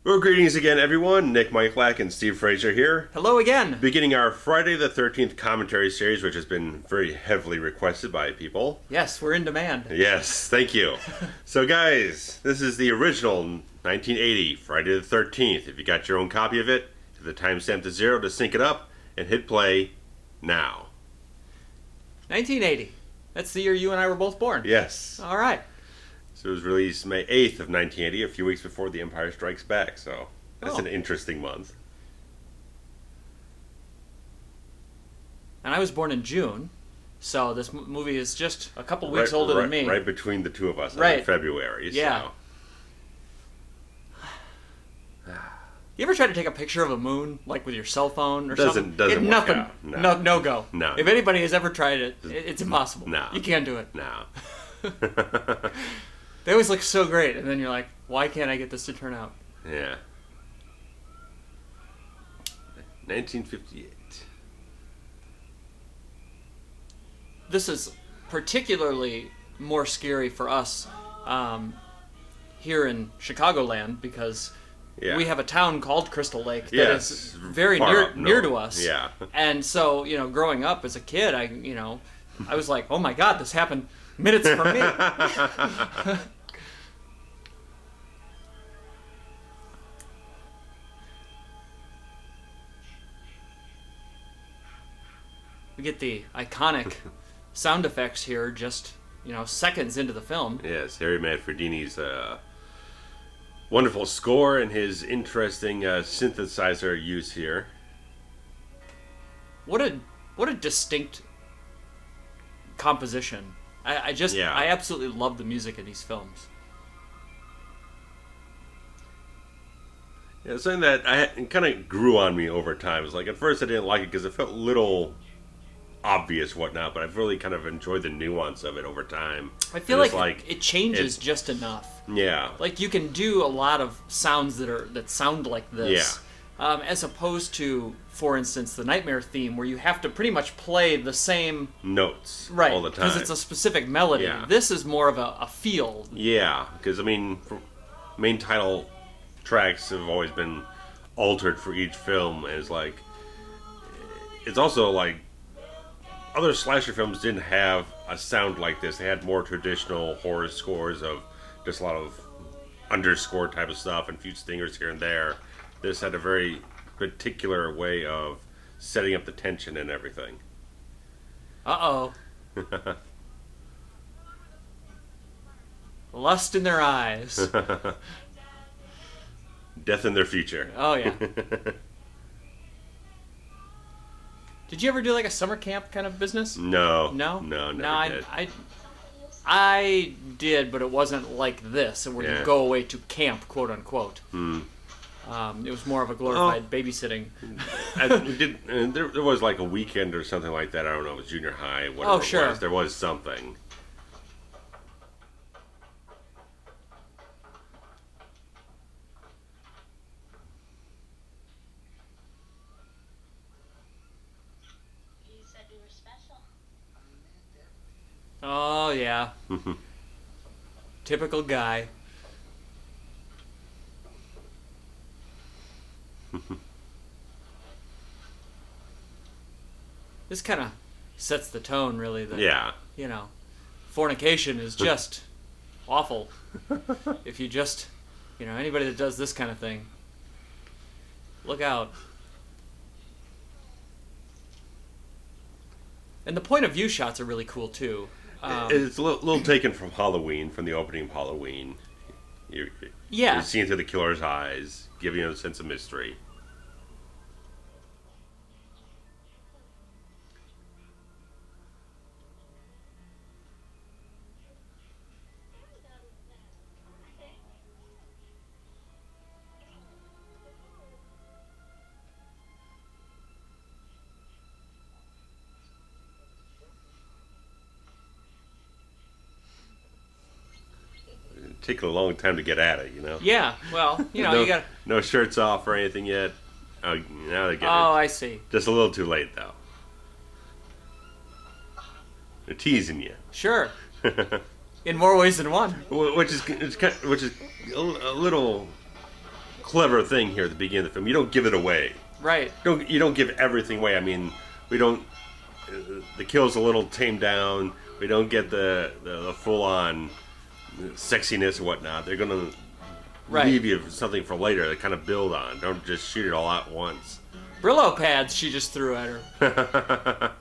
Well, greetings again, everyone. Nick Michalak and Steve Frazier here. Hello again. Beginning our Friday the 13th commentary series, which has been very heavily requested by people. Yes, we're in demand. Yes, thank you. So, guys, this is the original 1980 Friday the 13th. If you got your own copy of it, hit the timestamp to 0 to sync it up and hit play now. 1980. That's the year you and I were both born. Yes. All right. So it was released May 8th of 1980, a few weeks before The Empire Strikes Back. So that's an interesting month. And I was born in June, so this movie is just a couple weeks older than me. Right between the two of us, in February. Yeah. So. You ever try to take a picture of a moon, like with your cell phone or something? Doesn't work nothing. out. No go. No. If anybody has ever tried it, it's impossible. No. You can't do it. No. They always look so great, and then you're like, why can't I get this to turn out? Yeah. 1958. This is particularly more scary for us here in Chicagoland because we have a town called Crystal Lake that is very near to us. Yeah. And so, growing up as a kid, I was like, oh my God, this happened minutes from me. We get the iconic sound effects here just, seconds into the film. Yes, Harry Manfredini's wonderful score and his interesting synthesizer use here. What a distinct composition. I absolutely love the music in these films. Yeah, something that it kind of grew on me over time. It's like at first I didn't like it because it felt a little obvious whatnot, but I've really kind of enjoyed the nuance of it over time. I feel like it changes just enough. Yeah. Like you can do a lot of sounds that sound like this. Yeah. As opposed to, for instance, the Nightmare theme, where you have to pretty much play the same notes all the time. Because it's a specific melody. Yeah. This is more of a feel. Yeah, because, main title tracks have always been altered for each film, and it's also like, other slasher films didn't have a sound like this. They had more traditional horror scores of just a lot of underscore type of stuff and a few stingers here and there. This had a very particular way of setting up the tension and everything. Uh-oh. Lust in their eyes. Death in their future. Oh, yeah. Did you ever do like a summer camp kind of business? No. No? No, never did. I did, but it wasn't like this, where you go away to camp, quote unquote. It was more of a glorified babysitting. There was like a weekend or something like that. I don't know. It was junior high. Whatever sure. It was. There was something. You said you were special. Oh, yeah. Typical guy. This kind of sets the tone, really. That, fornication is just awful. If you just, anybody that does this kind of thing, look out. And the point of view shots are really cool, too. It's a little taken from Halloween, from the opening of Halloween. You're seeing through the killer's eyes, giving you a sense of mystery. Taking a long time to get at it, Yeah, well, you got no shirts off or anything yet. Oh, now they're getting it. I see. Just a little too late, though. They're teasing you. Sure. In more ways than one. Which is a little clever thing here at the beginning of the film. You don't give it away. Right. You don't give everything away. I mean, we don't. The kill's a little tamed down. We don't get the full on sexiness or whatnot. They're gonna leave you something for later to kind of build on. Don't just shoot it all out at once. Brillo pads she just threw at her.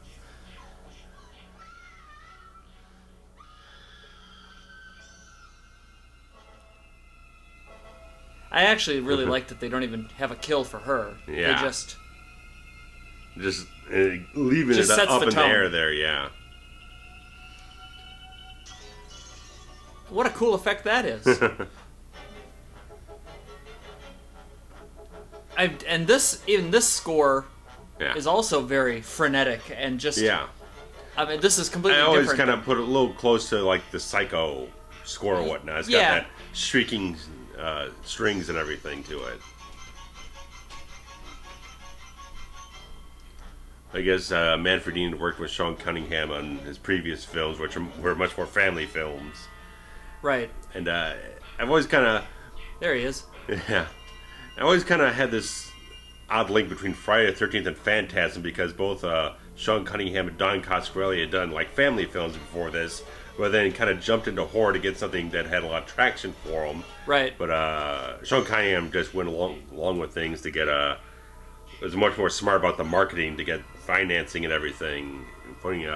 I actually really like that they don't even have a kill for her. Yeah. They just leaving just it sets up the in the tone. air there, yeah. What a cool effect that is. And this score is also very frenetic and just I mean, this is completely different. I always kind of put it a little close to like the Psycho score or whatnot. It's got that shrieking strings and everything to it. I guess Manfred Dean worked with Sean Cunningham on his previous films, which were much more family films. Right. And I've always kind of... There he is. Yeah. I always kind of had this odd link between Friday the 13th and Phantasm, because both Sean Cunningham and Don Coscarelli had done like family films before this, but then kind of jumped into horror to get something that had a lot of traction for them. Right. But Sean Cunningham just went along with things to get was much more smart about the marketing to get financing and everything, putting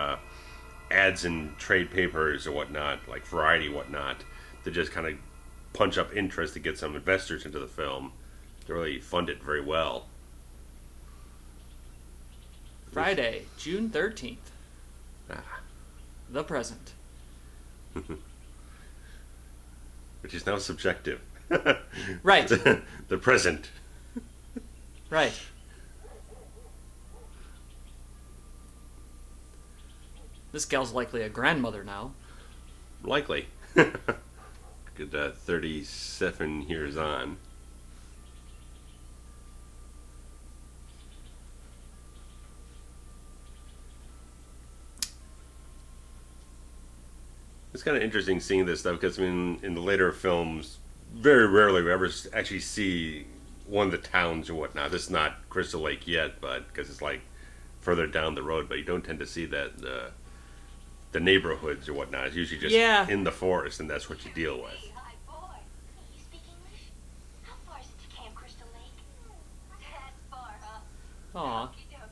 ads in trade papers or whatnot, like Variety whatnot, to just kind of punch up interest to get some investors into the film to really fund it very well. Friday, June 13th. The present. Which is now subjective. Right. The present. Right. This gal's likely a grandmother now. Likely. Good 37 years on. It's kind of interesting seeing this stuff because, I mean, in the later films, very rarely we ever actually see one of the towns or whatnot. This is not Crystal Lake yet, but because it's like further down the road, but you don't tend to see that the neighborhoods or whatnot. It's usually just in the forest, and that's what you deal with. Hey, hi, boy. You speak English? How far is it to Camp Crystal Lake? That's far, huh? Aw. Okie dokie.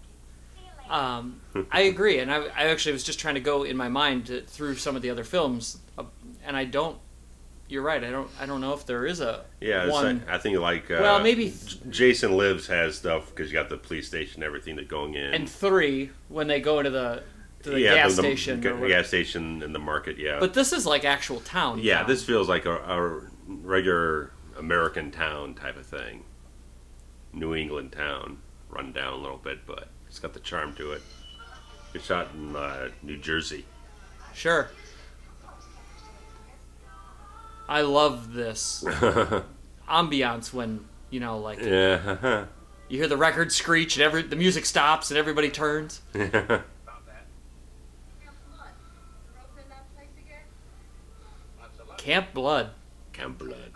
See you later. I agree, and I actually was just trying to go in my mind through some of the other films, and I don't. You're right. I don't know if there is a one. I think like well, maybe Jason Lives has stuff because you got the police station, everything that going in, and 3 when they go into the gas station, the gas station in the market. Yeah, but this is like actual town. Yeah, this feels like a regular American town type of thing. New England town, run down a little bit, but it's got the charm to it. It's shot in New Jersey. Sure. I love this ambiance when, you know, like you hear the record screech and the music stops and everybody turns. Camp Blood. Camp Blood.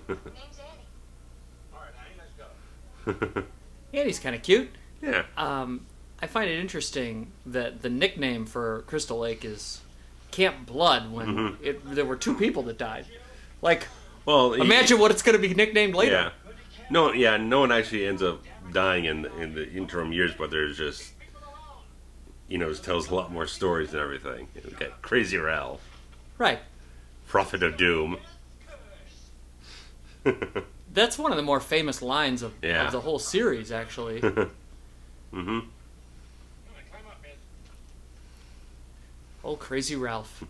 Name's Annie. All right, Annie, let's go. Annie's kind of cute. Yeah. I find it interesting that the nickname for Crystal Lake is Camp Blood when there were 2 people that died. Like, well, imagine what it's going to be nicknamed later. Yeah. No one actually ends up dying in the interim years, but there's just, tells a lot more stories and everything. You got Crazy Ralph. Right. Prophet of Doom. That's one of the more famous lines of the whole series, actually. Mm-hmm. Old Crazy Ralph.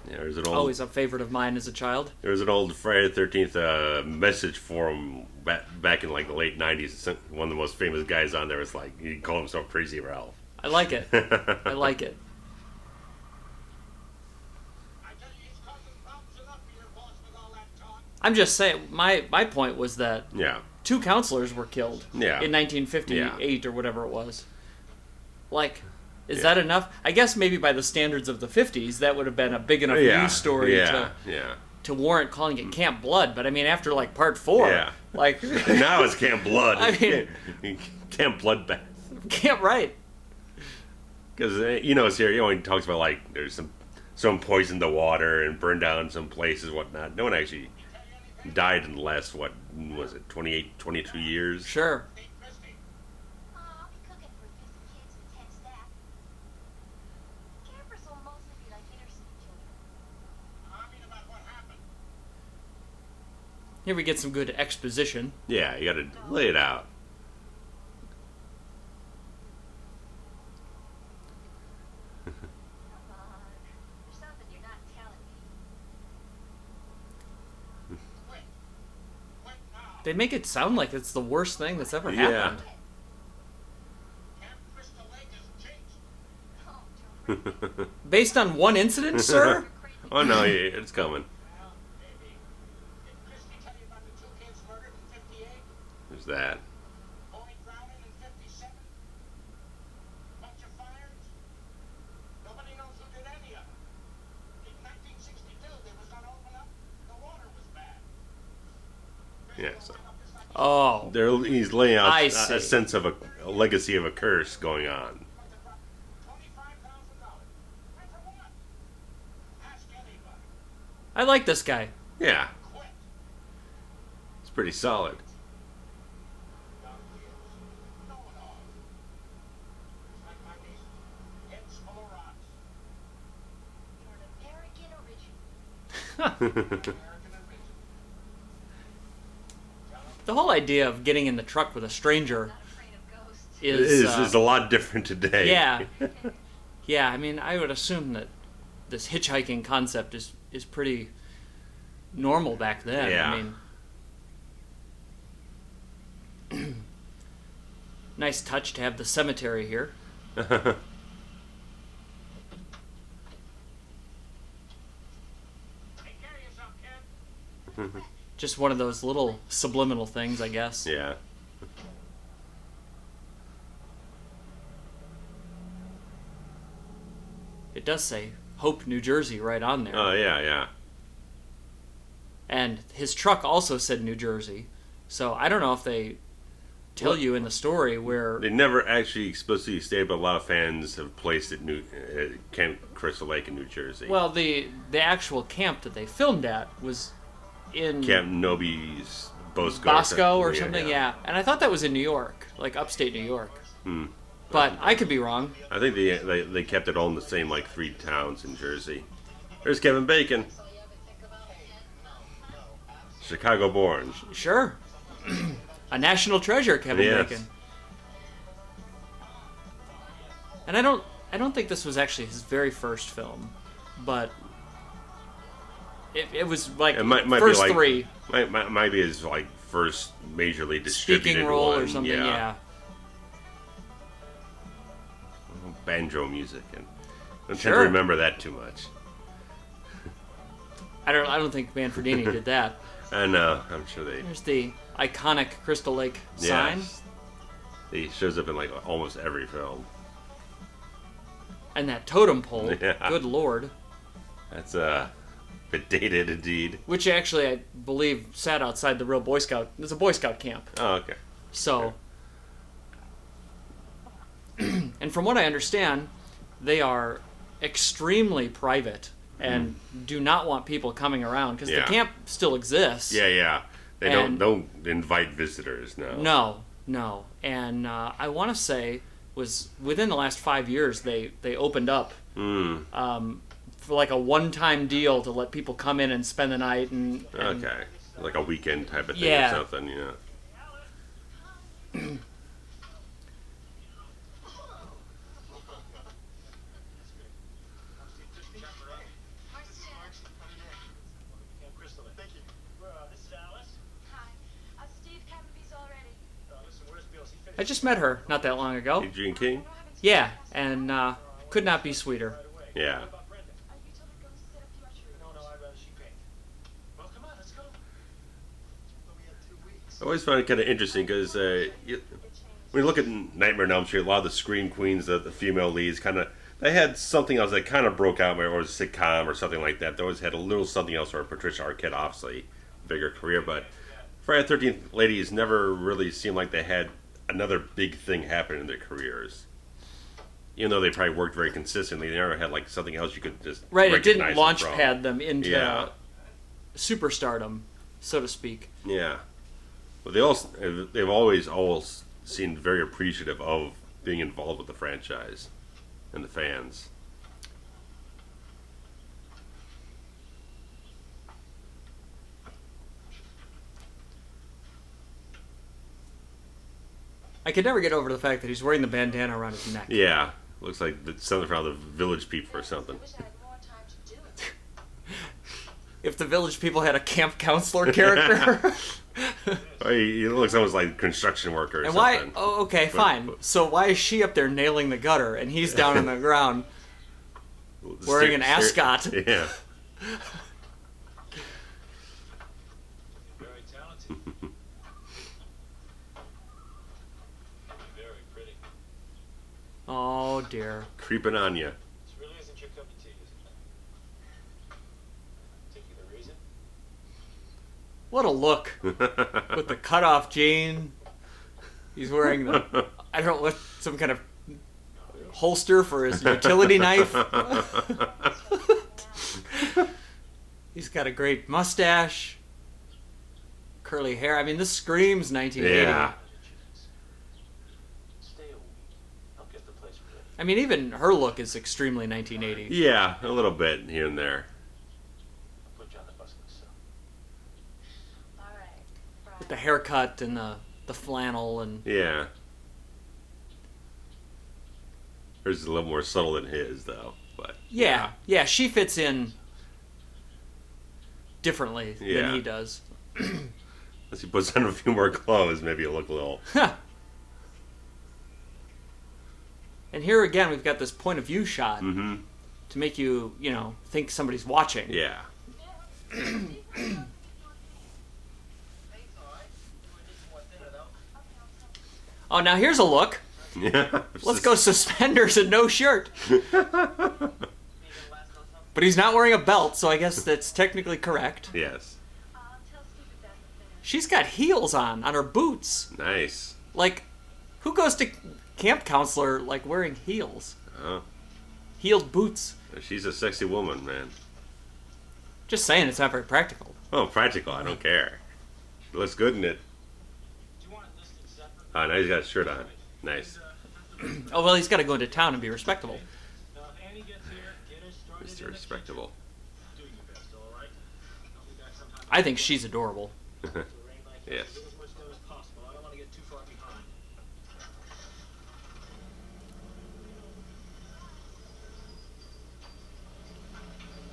There's an always a favorite of mine as a child. There was an old Friday the 13th message forum back in like the late 90s. One of the most famous guys on there was like, he called himself Crazy Ralph. I like it. I like it. I'm just saying, my point was that 2 counselors were killed Yeah. in 1958 or whatever it was. Like, is that enough? I guess maybe by the standards of the 50s, that would have been a big enough news story to warrant calling it Camp Blood. But I mean, after like part 4, like now it's Camp Blood. I mean, Camp Bloodbath. Camp right. Because you know, it's here. You know, he talks about like there's someone poisoned the water and burned down some places, whatnot. No one actually died in the last, what was it, 28, 22 years? Sure. I'll be cooking for a few kids with 10 staff. Campers will mostly be like inner city children. I mean about what happened. Here we get some good exposition. Yeah, you gotta lay it out. Come on. There's something you're not telling me. Quit now. They make it sound like it's the worst thing that's ever Yeah. happened. Camp Crystal Lake is jinxed. Oh, don't Based on one incident, sir? Oh no, it's coming. Well, maybe. Did Christy tell you about the 2 kids murdered in 58? There's that. Boy drowning in 57? Bunch of fires? Nobody knows who did any of it. In 1962, they was gonna open up. The water was bad. Yeah, so Oh. he's laying out I a see. sense of a legacy of a curse going on. $25,000. And for what? Ask anybody. I like this guy. Yeah, Quit. it's pretty solid. Young kids. No one off. It's like my niece. Heads full of rocks. You're an American original. American original. The whole idea of getting in the truck with a stranger Not afraid of ghosts. It is, is a lot different today. yeah. Yeah, I mean, I would assume that this hitchhiking concept is pretty normal back then. Yeah. I mean, nice touch to have the cemetery here. Take care of yourself, kid. Just one of those little subliminal things, I guess. Yeah. It does say Hope, New Jersey right on there. Oh yeah. And his truck also said New Jersey. So I don't know if they tell you in the story where... They never actually explicitly stated, but a lot of fans have placed it Camp Crystal Lake in New Jersey. Well, the actual camp that they filmed at was in Camp Nobi's Bosco or something, yeah. And I thought that was in New York, like upstate New York. But I could be wrong. I think they kept it all in the same like 3 towns in Jersey. There's Kevin Bacon, Chicago born. Sure. A national treasure, Kevin Yes. Bacon. And I don't think this was actually his very first film, but it was like It might first be like, 3. Might be his like first majorly distributed Speaking role one. or something, yeah. Banjo music, and I don't tend Sure. to remember that too much. I don't think Manfredini did that. I know, I'm sure they. There's the iconic Crystal Lake sign. Yes. He shows up in like almost every film. And that totem pole. Yeah. Good lord. That's a bit dated indeed. Which actually, I believe, sat outside the real Boy Scout. There's a Boy Scout camp. Oh, okay. So, and from what I understand, they are extremely private and do not want people coming around because Yeah. the camp still exists. Yeah. They And- don't invite visitors. No. No. And I want to say was within the last 5 years they opened up for like a one-time deal to let people come in and spend the night and Okay. Like a weekend type of thing Yeah. or something. Yeah. Camp Crystal Lake. Thank you. This is Alice. Hi. Steve Cappy's already. Listen, where's Bill? Is he finished? I just met her not that long ago. Adrienne King. Yeah, and could not be sweeter. Yeah. About Brenda? You told her to go set up your tree. No, I'd rather she paint. Well, come on, let's go. But we had 2 weeks. I always found it kind of interesting because when you look at Nightmare on Elm Street, a lot of the scream queens, the female leads, they had something else that kind of broke out, or a sitcom or something like that. They always had a little something else, or Patricia Arquette, obviously, bigger career. But Friday the 13th ladies never really seemed like they had another big thing happen in their careers. Even though they probably worked very consistently, they never had like something else you could just right. It recognize didn't launch them from. pad them into superstardom, so to speak. Yeah, but they've always seemed very appreciative of being involved with the franchise and the fans. I could never get over the fact that he's wearing the bandana around his neck. Yeah, looks like something from the Village People or something. I wish I had more time to do it. If the Village People had a camp counselor character. He looks almost like a construction worker or And something. why? Oh, okay, fine. So why is she up there nailing the gutter and he's down on the ground wearing an ascot? Yeah. Very talented. Very pretty. Oh dear. Creeping on you. This really isn't your cup of tea, is it? Particular reason? What a look. With the cutoff jean. He's wearing the, I don't know, what, some kind of holster for his utility knife. He's got a great mustache. Curly hair. I mean, this screams 1980. Yeah. Stay a week. I'll get the place ready. I mean, even her look is extremely 1980. Yeah, a little bit here and there. I'll put you on the bus myself. All right. With the haircut and the flannel and... Yeah. Hers is a little more subtle than his, though. But Yeah, she fits in differently Yeah. than he does. Unless he puts on a few more clothes, maybe it'll look a little... And here again, we've got this point of view shot Mm-hmm. to make you, think somebody's watching. Yeah. Oh, now here's a look. Yeah. Let's go suspenders and no shirt. But he's not wearing a belt, so I guess that's technically correct. Yes. Tell Steve it doesn't finish. She's got heels on her boots. Nice. Like, who goes to camp counselor, like, wearing heels? Oh, Heeled boots. she's a sexy woman, man. Just saying, it's not very practical. Oh, practical. I don't care. It looks good in it. Do you want it listed separate? Oh, now he's got a shirt on. Nice. Oh, well, he's got to go into town and be respectable. Now, if Annie gets here, get her started Mr. in the Respectable. kitchen. Do your best, all right? I'll be back sometime. I think she's adorable. To rain like Yes. this, get as much done as possible. I don't want to get too far behind.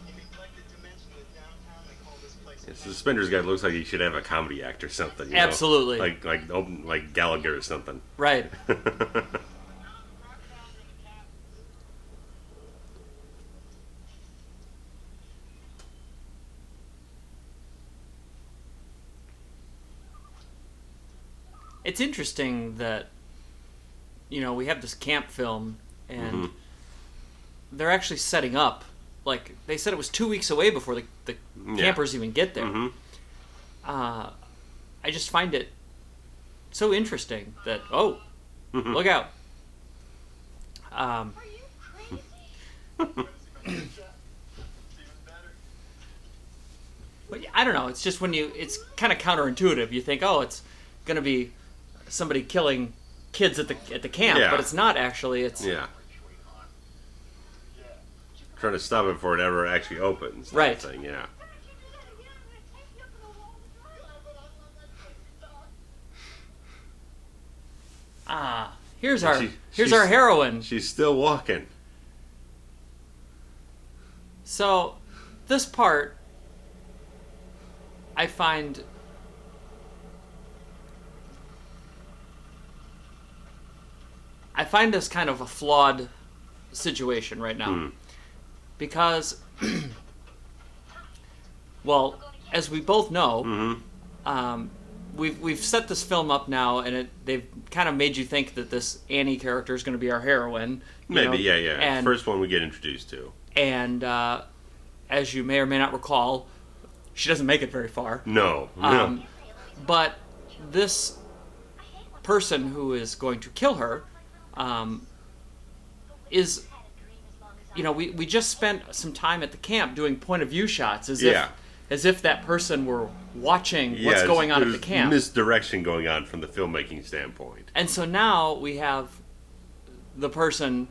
In neglected dimension of downtown, they call this place The suspenders guy looks like he should have a comedy act or something. You know? Absolutely. Like Gallagher or something. Right. It's interesting that, we have this camp film, and they're actually setting up. Like, they said it was 2 weeks away before the campers even get there. Mhm. I just find it so interesting that, Mhm. look out. Are you crazy? But I don't know. It's just it's kind of counterintuitive. You think, it's going to be somebody killing kids at the camp, Yeah. but it's not actually. It's Yeah. Trying to stop it before it ever actually opens. that Right. Thing. Yeah. here's she's- our heroine. She's still walking. So this part, I find. I find this kind of a flawed situation right now. Because, well, as we both know, Mm-hmm. we've set this film up now, and they've kind of made you think that this Annie character is going to be our heroine. Maybe, yeah. And, first one we get introduced to. And as you may or may not recall, she doesn't make it very far. No. But this person who is going to kill her is, we just spent some time at the camp doing point of view shots as if that person were watching what's going on at the camp. Misdirection going on from the filmmaking standpoint. And so now we have the person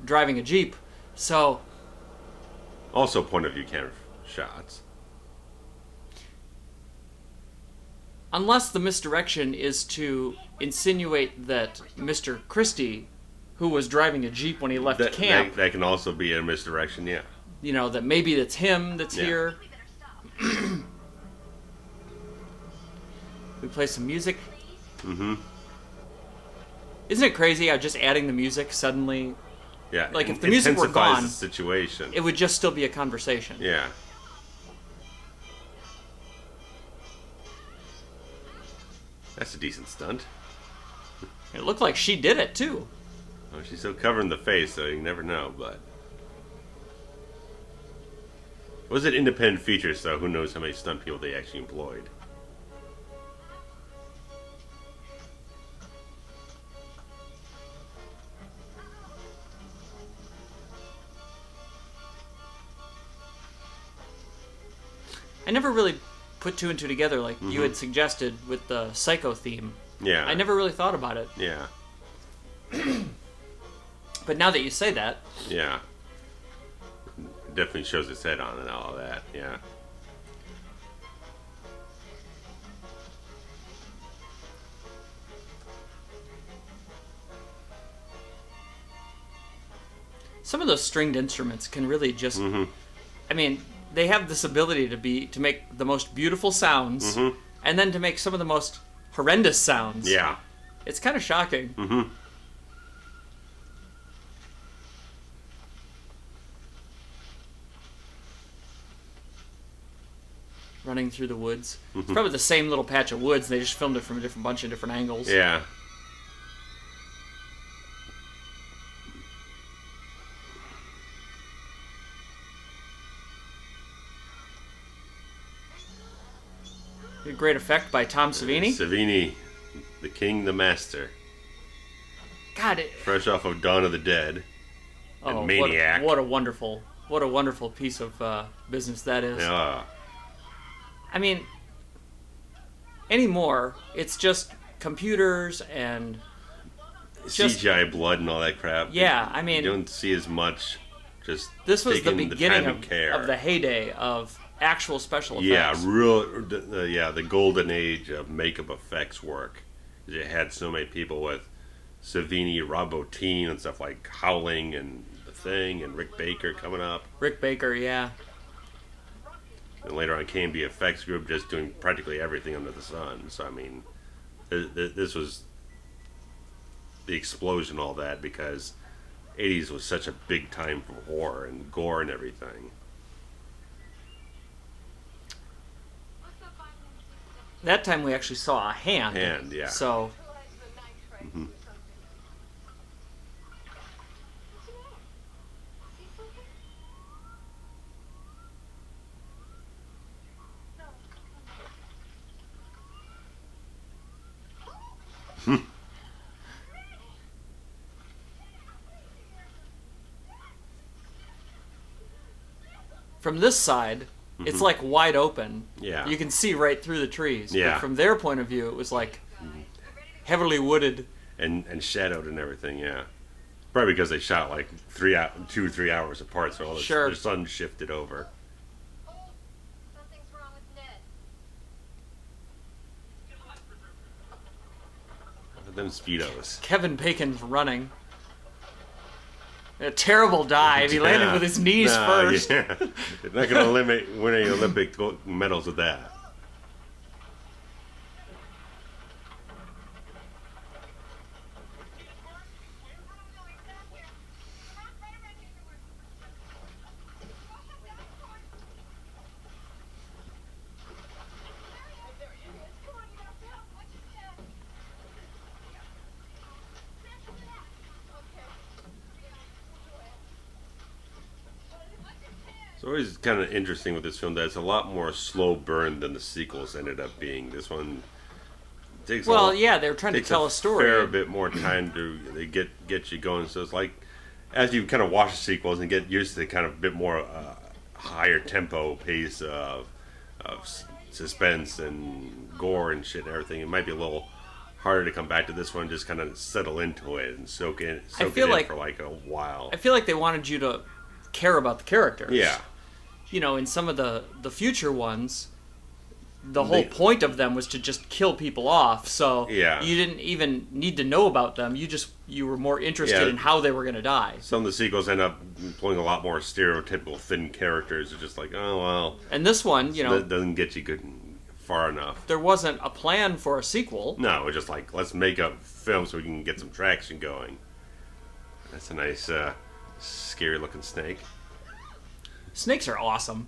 driving a Jeep. So also point of view camera shots. Unless the misdirection is to insinuate that Mr. Christie, who was driving a Jeep when he left camp... That can also be a misdirection, yeah. That maybe it's him that's here. We play some music. Mm-hmm. Isn't it crazy how just adding the music suddenly... Yeah, like if the music were gone, the situation. It would just still be a conversation. Yeah. That's a decent stunt. It looked like she did it too. Well, she's still covering the face, so you never know, but... Was it independent feature, so who knows how many stunt people they actually employed. I never really put two and two together like you had suggested with the Psycho theme. Yeah. I never really thought about it. Yeah. But now that you say that... Yeah. It definitely shows its head on and all of that, yeah. Some of those stringed instruments can really just... I mean... They have this ability to make the most beautiful sounds, and then to make some of the most horrendous sounds. Yeah. It's kind of shocking. Mm-hmm. Running through the woods. It's probably the same little patch of woods. They just filmed it from a bunch of different angles. Yeah. A great effect by Tom Savini. Savini, the king, the master. God, fresh off of Dawn of the Dead. And Maniac. What a wonderful piece of business that is. Yeah. I mean, anymore, it's just computers and CGI blood and all that crap. Yeah, I mean, you don't see as much. Just this was the beginning of the heyday of actual special effects. Yeah, the golden age of makeup effects work. It had so many people with Savini, Rob Bottin, and stuff like Howling and The Thing, and Rick Baker coming up. Rick Baker, yeah. And later on came the effects group just doing practically everything under the sun. So, I mean, this was the explosion, all that, because 80s was such a big time for horror and gore and everything. That time we actually saw a hand. Hand, yeah. So... Mm-hmm. From this side, it's like wide open. Yeah. You can see right through the trees. Yeah. But from their point of view, it was like heavily wooded. And shadowed and everything, yeah. Probably because they shot like 2 or 3 hours apart, so all the sun shifted over. Oh, something's wrong with Ned. Them Speedos. Kevin Bacon's running. A terrible dive. He landed with his knees first. Yeah. They're not going to win any Olympic medals with that. It's always kind of interesting with this film that it's a lot more slow burn than the sequels ended up being. This one takes they're trying to tell a story. Fair bit more time to get you going. So it's like as you kind of watch the sequels and get used to the kind of bit more higher tempo pace of suspense and gore and shit and everything, it might be a little harder to come back to this one. Just kind of settle into it and soak it in for like a while. I feel like they wanted you to care about the characters. Yeah. You know, in some of the future ones, the whole point of them was to just kill people off. So you didn't even need to know about them. You were more interested in how they were going to die. Some of the sequels end up pulling a lot more stereotypical thin characters. It's just like, oh well. And this one, that doesn't get you far enough. There wasn't a plan for a sequel. No, it's just like, let's make a film so we can get some traction going. That's a nice, scary looking snake. Snakes are awesome.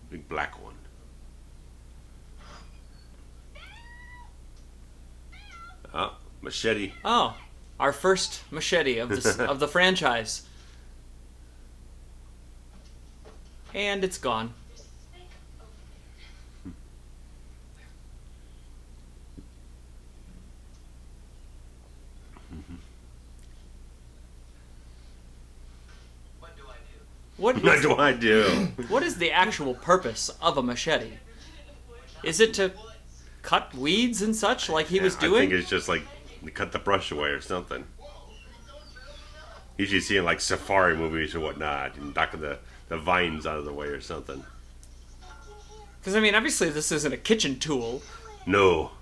Big black one. Oh, machete. Oh, our first machete of the franchise. And it's gone. What do I do? What is the actual purpose of a machete? Is it to cut weeds and such, like he was doing? I think it's just like to cut the brush away or something. Usually see in like safari movies or whatnot, and knocking the vines out of the way or something. Because, I mean, obviously this isn't a kitchen tool. No.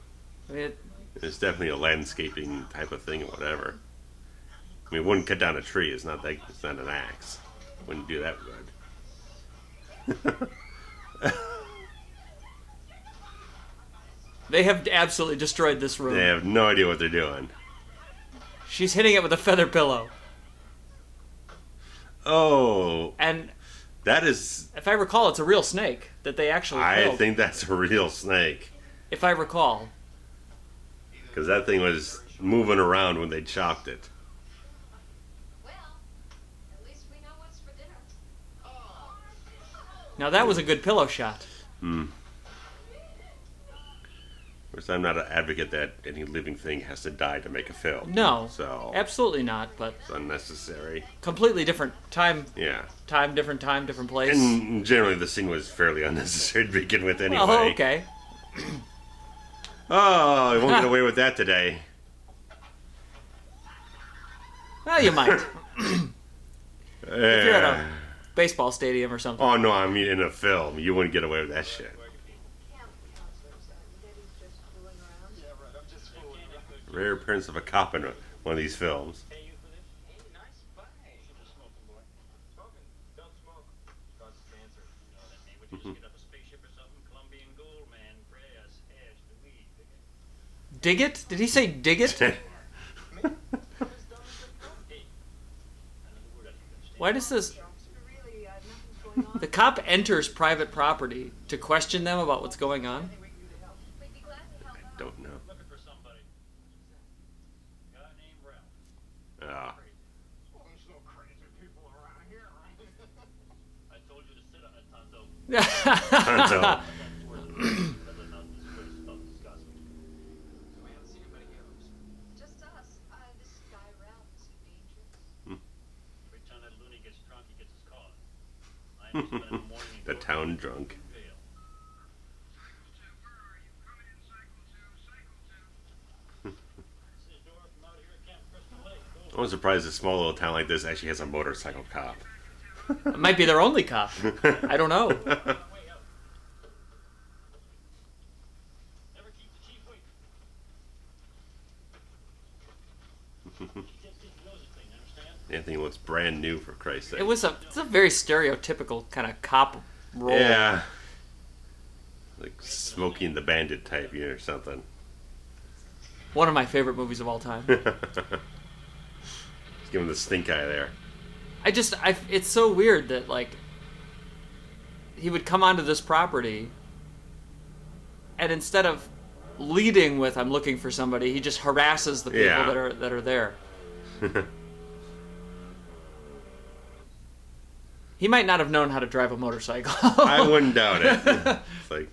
I mean, it's definitely a landscaping type of thing or whatever. I mean, it wouldn't cut down a tree. It's not an axe. Wouldn't do that good. They have absolutely destroyed this room. They have no idea what they're doing. She's hitting it with a feather pillow. Oh. And that is... if I recall, it's a real snake that they actually killed. I think that's a real snake. If I recall. Because that thing was moving around when they chopped it. Now that was a good pillow shot. Of course, I'm not an advocate that any living thing has to die to make a film. No, so absolutely not. But it's unnecessary. Completely different time. Yeah. Different place. And generally, the scene was fairly unnecessary to begin with, anyway. Oh, okay. Oh, you won't get away with that today. Well, you might. If you're at a baseball stadium or something. Oh no, I mean in a film, you wouldn't get away with that shit. Rare appearance of a cop in one of these films. Dig it? Did he say dig it? Why does this... The cop enters private property to question them about what's going on? I don't know. Ah. There's no crazy people around here, right? I told you to sit on it, Tonto. Tonto. Just us. This guy around is dangerous. Every time that loony gets drunk, he gets his caught. I am spending the morning in The town drunk. I was surprised a small little town like this actually has a motorcycle cop. It might be their only cop. I don't know. Anything looks brand new, for Christ's sake. It's a very stereotypical kind of cop role. Yeah. Like Smokey and the Bandit type, or something. One of my favorite movies of all time. Just give him the stink eye there. It's so weird that, like, he would come onto this property, and instead of leading with "I'm looking for somebody," he just harasses the people that are there. He might not have known how to drive a motorcycle. I wouldn't doubt it. It's like...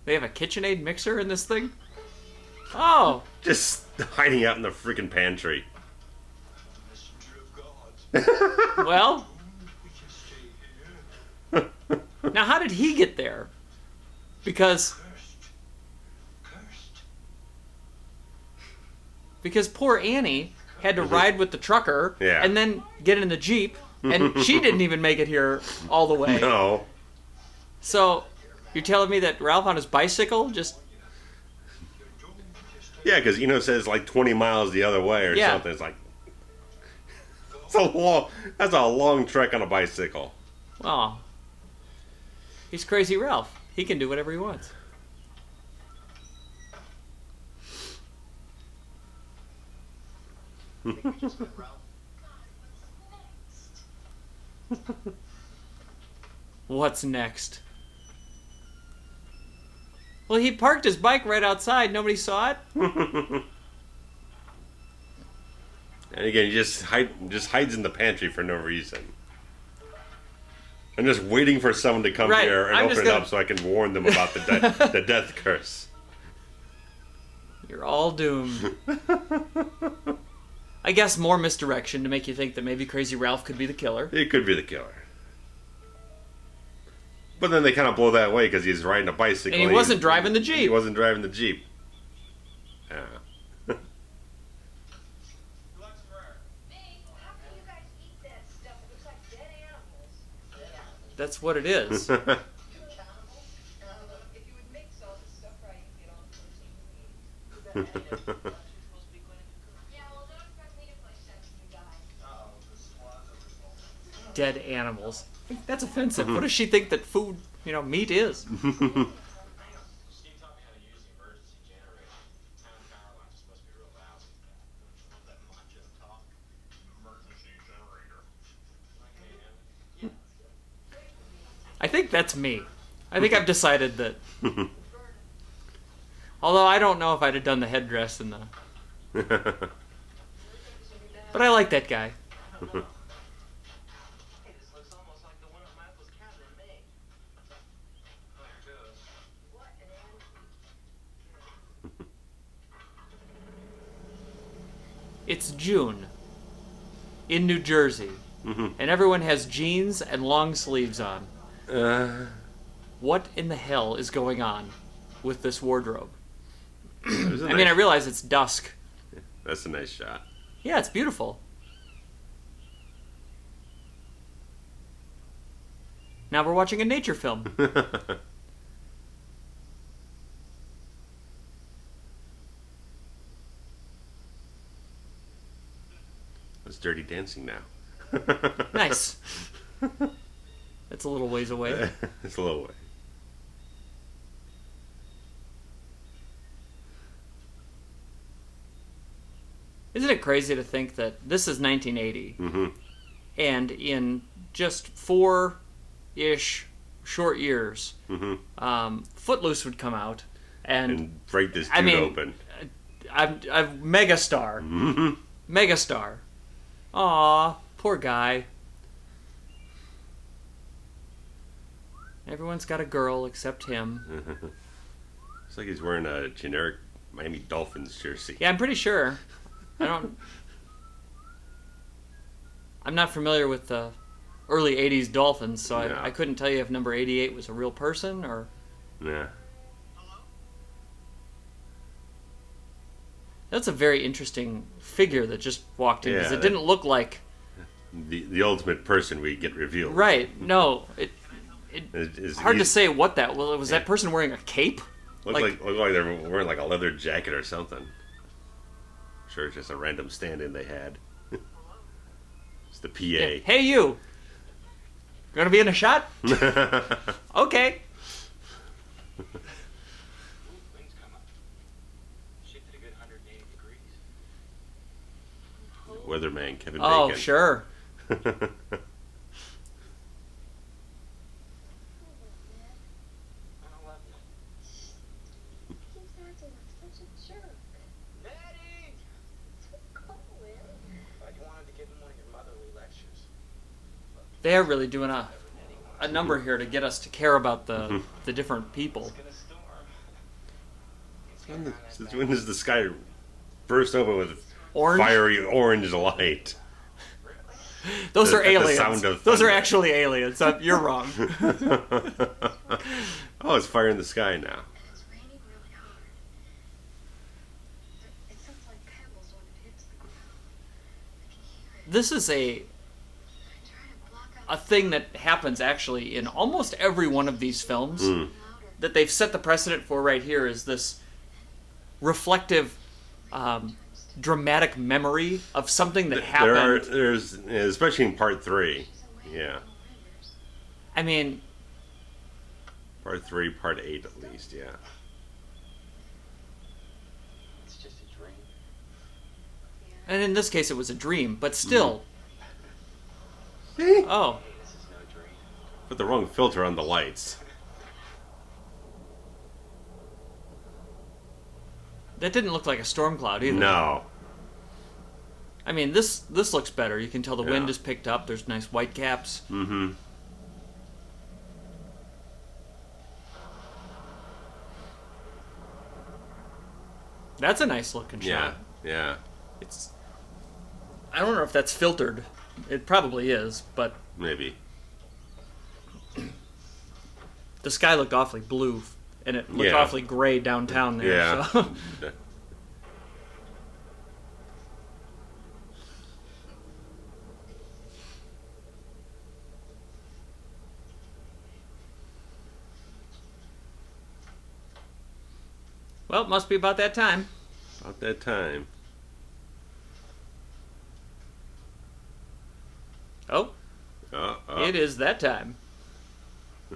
They have a KitchenAid mixer in this thing? Oh! Just hiding out in the freaking pantry. Well... Now, how did he get there? Because poor Annie had to ride with the trucker and then get in the Jeep, and she didn't even make it here all the way. No. So, you're telling me that Ralph on his bicycle just... Yeah, because Eno says like 20 miles the other way or something. It's like... That's a long trek on a bicycle. Oh. He's Crazy Ralph. He can do whatever he wants. What's next? Well, he parked his bike right outside. Nobody saw it. And again, he just hides in the pantry for no reason. I'm just waiting for someone to come here and open it up so I can warn them about the death curse. You're all doomed. I guess more misdirection to make you think that maybe Crazy Ralph could be the killer. He could be the killer. But then they kind of blow that away because he's riding a bicycle. And he wasn't driving the Jeep. He wasn't driving the Jeep. Yeah. That's what it is. If you would mix all this stuff right, you'd get all the protein you need. Yeah, well, don't expect me to play chef, you guys. Dead animals. That's offensive. What does she think that food, meat is? Steve taught me how to use the emergency generator. Town power lines are supposed to be real loud. That macho talk. Emergency generator. I think that's me. I think I've decided that. Although I don't know if I'd have done the headdress and the... But I like that guy. It's June in New Jersey, and everyone has jeans and long sleeves on. What in the hell is going on with this wardrobe? I realize it's dusk. That's a nice shot. Yeah, it's beautiful. Now we're watching a nature film. It's Dirty Dancing now. Nice. That's a little ways away. It's a little way. Isn't it crazy to think that this is 1980, and in just 4-ish short years, Footloose would come out and break this dude open. I'm megastar. Megastar. Aw, poor guy. Everyone's got a girl except him. It's like he's wearing a generic Miami Dolphins jersey. Yeah, I'm pretty sure. I'm not familiar with the early 80s Dolphins, so No. I couldn't tell you if number 88 was a real person or... Yeah. That's a very interesting figure that just walked in, because Yeah, it didn't look like... The ultimate person we get revealed. Right, no. It's hard to say what that was. Was that person wearing a cape? Looked like they're wearing like a leather jacket or something. Sure, it's just a random stand-in they had. It's the PA. Yeah. Hey, you! Gonna be in a shot? Okay. Wind's come up. Shifted a good 180 degrees. Weatherman Kevin Oh, Bacon. sure. I don't love you. They are really doing a number here to get us to care about the different people. Since when does the sky burst open with Orange? fiery orange light? Those are At the aliens. sound of Those are thunder. actually aliens. You're wrong. Oh, it's fire in the sky now. It's raining really hard. It sounds like pebbles when it hits the ground. I can hear it. This is I try to block out a thing that happens actually in almost every one of these films Mm. louder. that they've set the precedent for right here is this reflective, dramatic memory of something that happened. There's especially in part 3. Yeah, I mean, part 3, part 8 at least. Yeah. It's just a dream. and in this case it was a dream, but still. Oh, This is no dream. Put the wrong filter on the lights. that didn't look like a storm cloud either. No. I mean, this looks better. You can tell the wind Yeah. is picked up. There's nice white caps. Mm-hmm. That's a nice looking Yeah. shot. Yeah. It's. I don't know if that's filtered. It probably is, but Maybe. the sky looked awfully blue, and it looked Yeah. awfully gray downtown there. Yeah. So. Well, it must be about that time. About that time. Oh, it is that time. A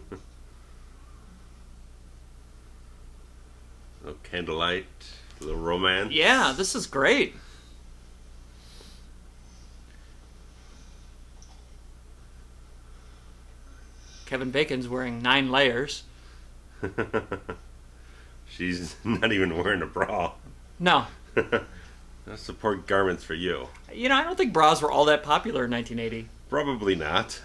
little candlelight, a little romance. Yeah, this is great. Kevin Bacon's wearing 9 layers. She's not even wearing a bra. No. That's support garments for you. You know, I don't think bras were all that popular in 1980. Probably not.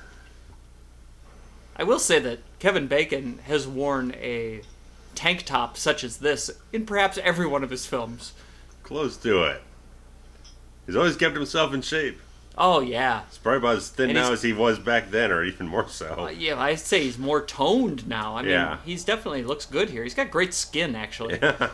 I will say that Kevin Bacon has worn a tank top such as this in perhaps every one of his films. Close to it. He's always kept himself in shape. Oh, yeah. He's probably about as thin And now he's- as he was back then, or even more so. Yeah, I'd say he's more toned now. I mean, Yeah. he's definitely looks good here. He's got great skin, actually. Yeah.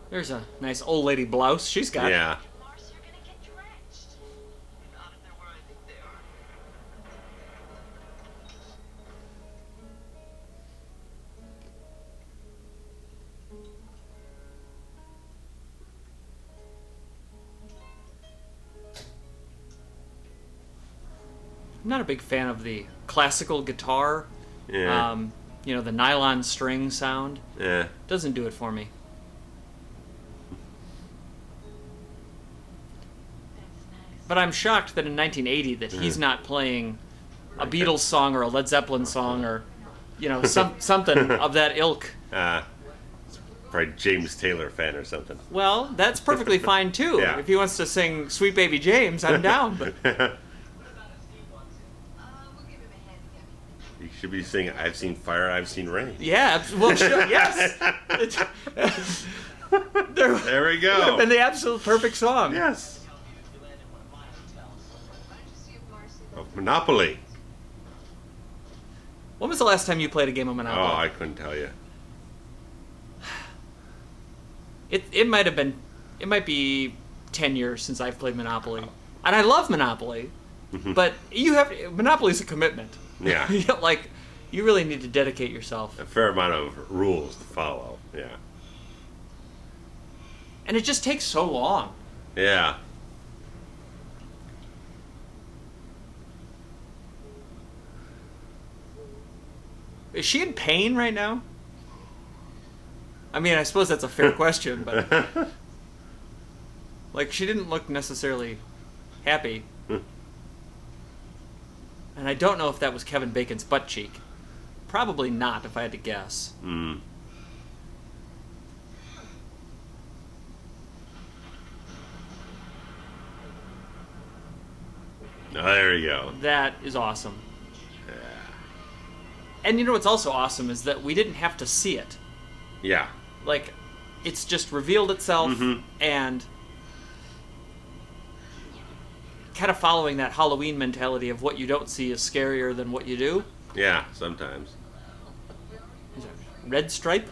There's a nice old lady blouse she's got. Yeah. Mars, you're gonna get drenched. Not if they're where I think they are. I'm not a big fan of the classical guitar. Yeah. You know, the nylon string sound. Yeah. Doesn't do it for me. But I'm shocked that in 1980 that he's not playing a Beatles song or a Led Zeppelin song or, you know, something of that ilk. It's probably James Taylor fan or something. Well, that's perfectly fine too. Yeah. If he wants to sing Sweet Baby James, I'm down. But We'll give him a hand, Kevin. You should be singing "I've seen fire, I've seen rain." yeah, well, sure, yes. There There we would have go. been the absolute perfect song. Yes. You landed one of my hotels. Why don't you see if Marcy Of Monopoly. When was the last time you played a game of Monopoly? Oh, I couldn't tell you. It might have been, it might be 10 years since I've played Monopoly, and I love Monopoly, but Monopoly's a commitment. Yeah. Like, you really need to dedicate yourself, A fair amount of rules to follow. Yeah. and it just takes so long. Yeah. Is she in pain right now? I mean, I suppose that's a fair question, but like, she didn't look necessarily happy. And I don't know if that was Kevin Bacon's butt cheek. Probably not, if I had to guess. Mm. Oh, there you go. That is awesome. And you know what's also awesome is that we didn't have to see it. Yeah. Like, it's just revealed itself, and kind of following that Halloween mentality of what you don't see is scarier than what you do. Yeah, sometimes. Is it Red Stripe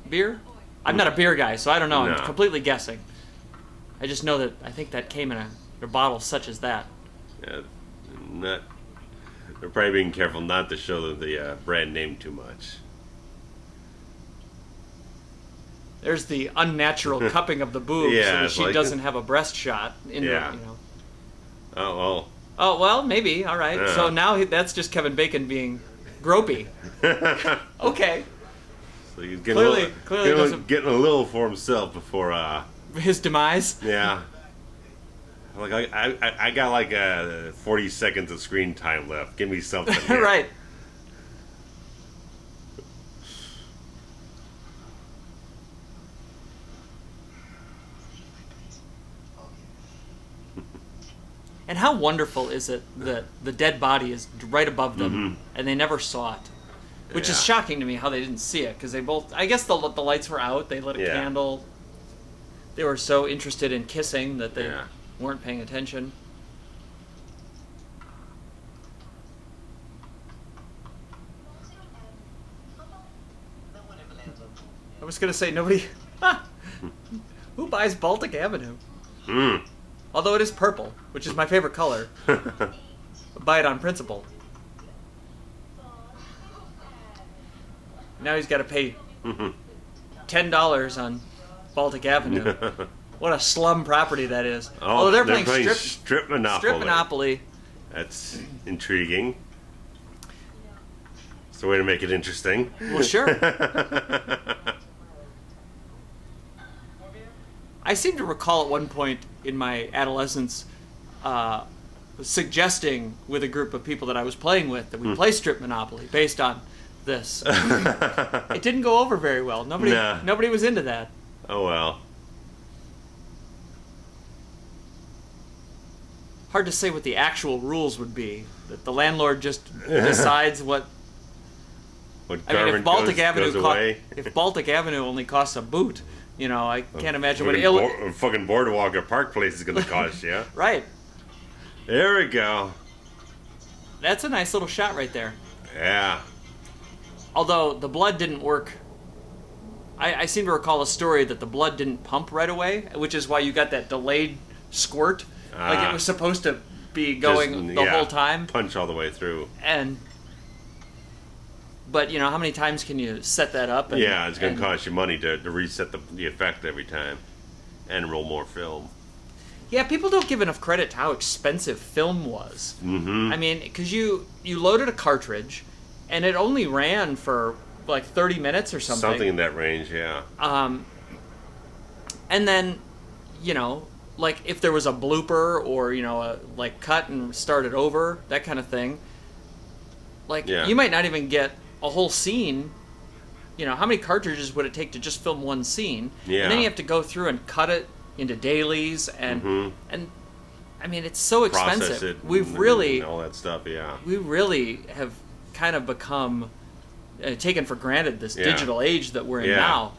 beer? I'm not a beer guy, so I don't know. No. I'm completely guessing. I just know that I think that came in a bottle such as that. Yeah, they're probably being careful not to show the brand name too much. There's the unnatural cupping of the boobs Yeah, so that it's she like- doesn't have a breast shot. Yeah. You know. Oh, well. Oh, well, maybe. All right. Yeah. So now that's just Kevin Bacon being gropey. Okay. So he's getting Clearly doesn't- getting a little for himself before, His demise. yeah. Like I got like 40 seconds of screen time left. Give me something. Here. Right. And how wonderful is it that the dead body is right above them and they never saw it? Which is Yeah. shocking to me how they didn't see it, because they both, I guess the lights were out, they lit a Yeah. candle. They were so interested in kissing that they Yeah. weren't paying attention. No one ever lands on board. I was going to say, nobody... Who buys Baltic Avenue? Mm. Although it is purple, which is my favorite color. Buy it on principle. Now he's got to pay $10 on Baltic Avenue. What a slum property that is. Oh, Although they're playing Strip Monopoly. Strip Monopoly. That's intriguing. It's the way to make it interesting. Well, sure. I seem to recall at one point in my adolescence suggesting with a group of people that I was playing with that we play Strip Monopoly based on this. It didn't go over very well. Nobody was into that. Oh well. Hard to say what the actual rules would be. That the landlord just decides what. What I mean, if Baltic Avenue goes away. if Baltic Avenue only costs a boot, you know, I can't imagine what fucking boardwalk or Park Place is going to cost you. Right. There we go. That's a nice little shot right there. Yeah. Although the blood didn't work. I seem to recall a story that the blood didn't pump right away, which is why you got that delayed squirt. Like it was supposed to be going the whole time. Punch all the way through. But you know, how many times can you set that up? Yeah, it's going to cost you money to reset the effect every time and roll more film. Yeah, people don't give enough credit to how expensive film was. Mm-hmm. I mean, because you loaded a cartridge, and it only ran for like 30 minutes or something. Something in that range, yeah. And then, you know, like if there was a blooper or, you know, like cut and started over, that kind of thing, like you might not even get a whole scene. You know, how many cartridges would it take to just film one scene? Yeah. And then you have to go through and cut it into dailies and I mean, it's so expensive. Process it We've really and all that stuff, yeah. We really have kind of become taken for granted this digital age that we're in now.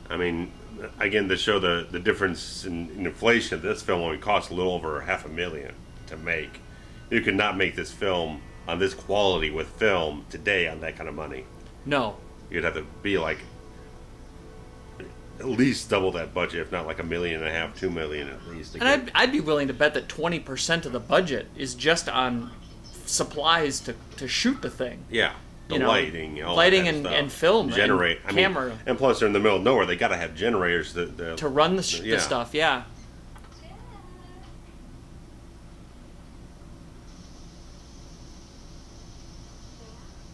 I mean, again, to show the difference in inflation, this film only cost a little over $500,000 to make. You could not make this film on this quality with film today on that kind of money. No. You'd have to be like at least double that budget, if not like $1.5 million, $2 million at least. And I'd be willing to bet that 20% of the budget is just on supplies to shoot the thing. Yeah. The You know, lighting, all lighting that kind of and stuff. film, Generate, and camera. and plus they're in the middle of nowhere. They got to have generators To run the stuff, yeah.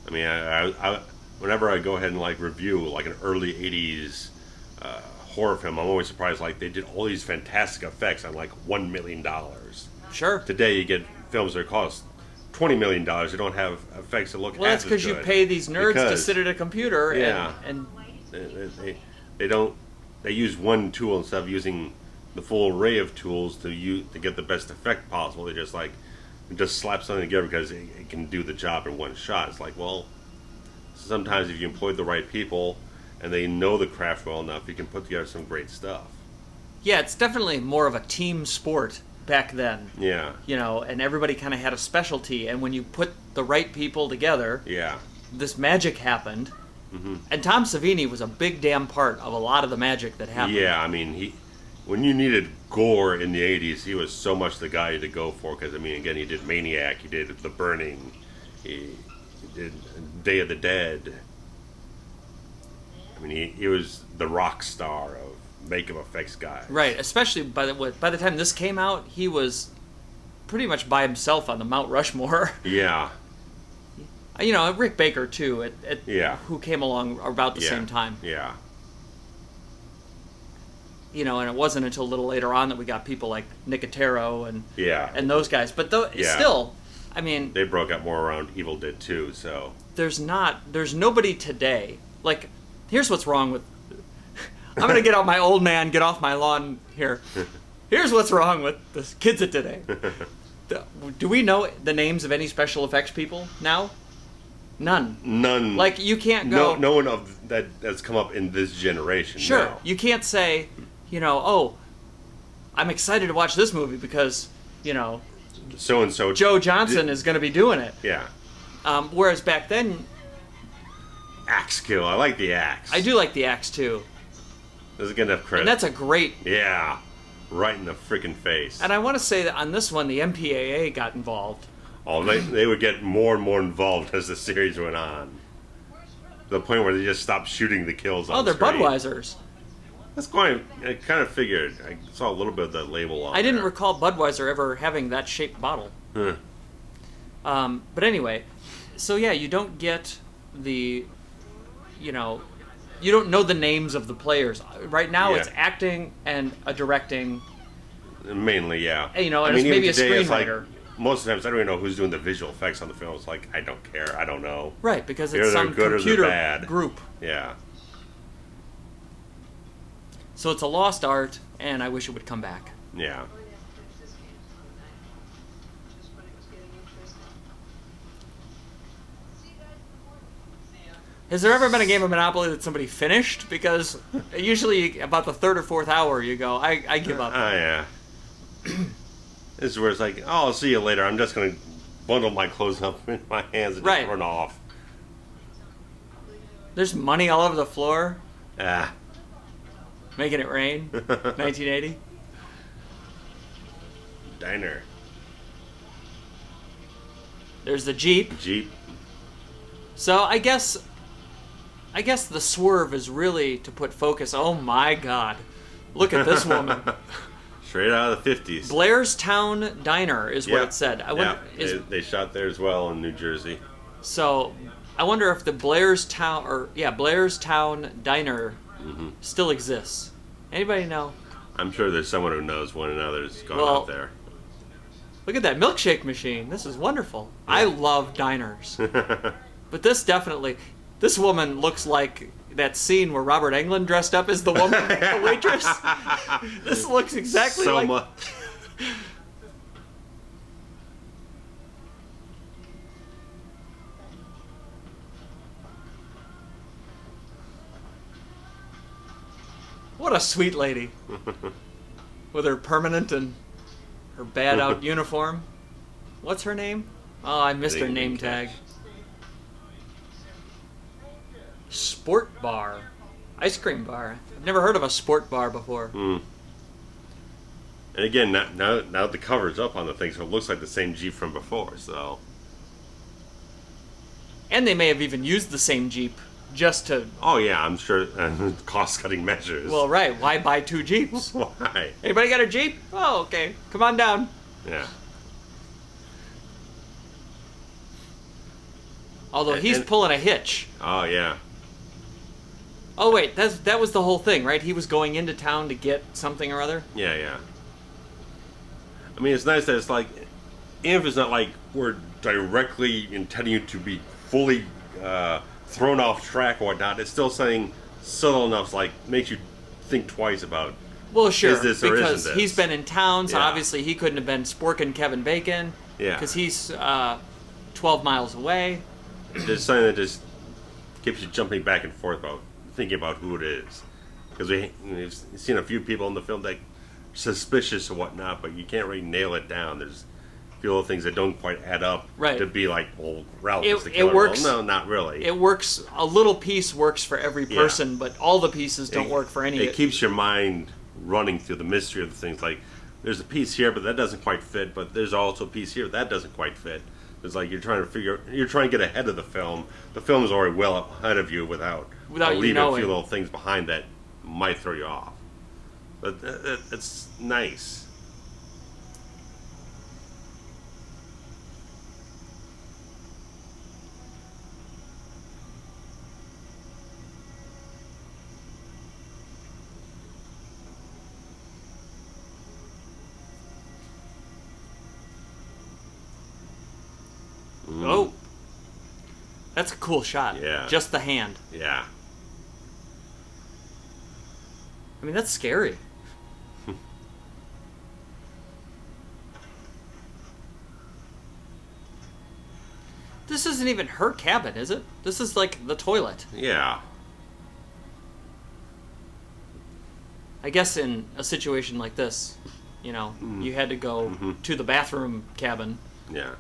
I mean, I whenever I go ahead and like review like an early '80s horror film, I'm always surprised. Like they did all these fantastic effects on like $1 million. Sure. Today you get films that cost $20 million. They don't have effects that look. Well, that's because you pay these nerds to sit at a computer and they don't. They use one tool instead of using the full array of tools to get the best effect possible. They just like just slap something together because it can do the job in one shot. It's like, well, sometimes if you employ the right people and they know the craft well enough, you can put together some great stuff. Yeah, it's definitely more of a team sport back then. Yeah. You know, and everybody kind of had a specialty, and when you put the right people together, Yeah. this magic happened. Mm-hmm. And Tom Savini was a big damn part of a lot of the magic that happened. Yeah, I mean, when you needed gore in the 80s, he was so much the guy to go for. Because, I mean, again, he did Maniac, he did The Burning, he did Day of the Dead. I mean, he was the rock star of makeup effects guy. Right, especially by the time this came out, he was pretty much by himself on the Mount Rushmore. Yeah. You know, Rick Baker, too, Yeah. who came along about the Yeah. same time. Yeah. You know, and it wasn't until a little later on that we got people like Nicotero Yeah. and those guys. But Yeah. still, I mean... They broke up more around Evil Dead 2, so... There's nobody today. Like, here's what's wrong with... I'm going to get out my old man, get off my lawn here. Here's what's wrong with the kids of today. Do we know the names of any special effects people now? None. None. Like, you can't go... No one of that's come up in this generation. Sure. No. You can't say, you know, oh, I'm excited to watch this movie because, you know, So-and-so... Joe Johnson is going to be doing it. Yeah. Whereas back then... Axe kill. I like the axe. I do like the axe, too. Doesn't get enough credit. And that's a great... Yeah. Right in the freaking face. And I want to say that on this one, the MPAA got involved. Oh, they would get more and more involved as the series went on. To the point where they just stopped shooting the kills on they're screen. Budweisers. That's going. I kind of figured. I saw a little bit of the label on I didn't there. recall Budweiser ever having that shaped bottle. Huh. But anyway, so yeah, you don't get the, you know, you don't know the names of the players. Right now, Yeah. it's acting and a directing. Mainly, yeah. You know, and I mean, it's maybe even today, a it's like, screenwriter. most of the times, I don't even know who's doing the visual effects on the film. It's like, I don't care. I don't know. Right, because Either it's they're some good or they're computer bad. group. Yeah. So it's a lost art, and I wish it would come back. Yeah. Has there ever been a game of Monopoly that somebody finished? Because usually about the third or fourth hour, you go, I give up. Oh, yeah. This is where it's like, oh, I'll see you later. I'm just going to bundle my clothes up in my hands and Right. just run off. There's money all over the floor, Ah. making it rain. 1980. Diner. There's the Jeep. Jeep. So I guess the swerve is really to put focus. Oh my God, look at this woman. Straight out of the 50s. Blairstown Diner is what Yeah. it said. I Yeah, wonder, they shot there as well in New Jersey. so I wonder if the Blairstown Diner still exists. Anybody know? I'm sure there's someone who knows one another's gone Well, out there. Look at that milkshake machine. This is wonderful. I love diners. But this woman looks like that scene where Robert Englund dressed up as the woman, the waitress. This looks exactly so like... much. What a sweet lady. With her permanent and her bad out uniform. What's her name? Oh, I missed her name tag. Sport bar. Ice cream bar. I've never heard of a sport bar before. And again, now the cover's up on the thing, so it looks like the same Jeep from before, so... And they may have even used the same Jeep just to... Oh yeah, I'm sure cost-cutting measures. Well, right. Why buy two Jeeps? Why? Anybody got a Jeep? Oh, okay. Come on down. Yeah. Although he's pulling a hitch. Oh yeah. Oh, wait. That was the whole thing, right? He was going into town to get something or other? Yeah, yeah. I mean, it's nice that it's like, even if it's not like we're directly intending you to be fully thrown off track or whatnot, it's still something subtle enough, like, makes you think twice about, Well, sure, is this or because isn't this? he's been in town, so Yeah. obviously he couldn't have been sporking Kevin Bacon. Yeah. Because he's 12 miles away. There's something that just keeps you jumping back and forth about thinking about who it is. Because we've seen a few people in the film that are suspicious or whatnot, but you can't really nail it down. There's a few little things that don't quite add up to be like, well, Ralph is the killer. It works. Well, no, not really. It works. A little piece works for every person, but all the pieces don't work for any. It keeps your mind running through the mystery of the things. Like, there's a piece here, but that doesn't quite fit. But there's also a piece here that doesn't quite fit. It's like you're trying to get ahead of the film. The film is already well ahead of you without leaving a few little things behind that might throw you off. But it's nice. Oh, that's a cool shot. Yeah. Just the hand. Yeah. I mean, that's scary. This isn't even her cabin, is it? This is like the toilet. Yeah. I guess in a situation like this, you had to go to the bathroom cabin. Yeah.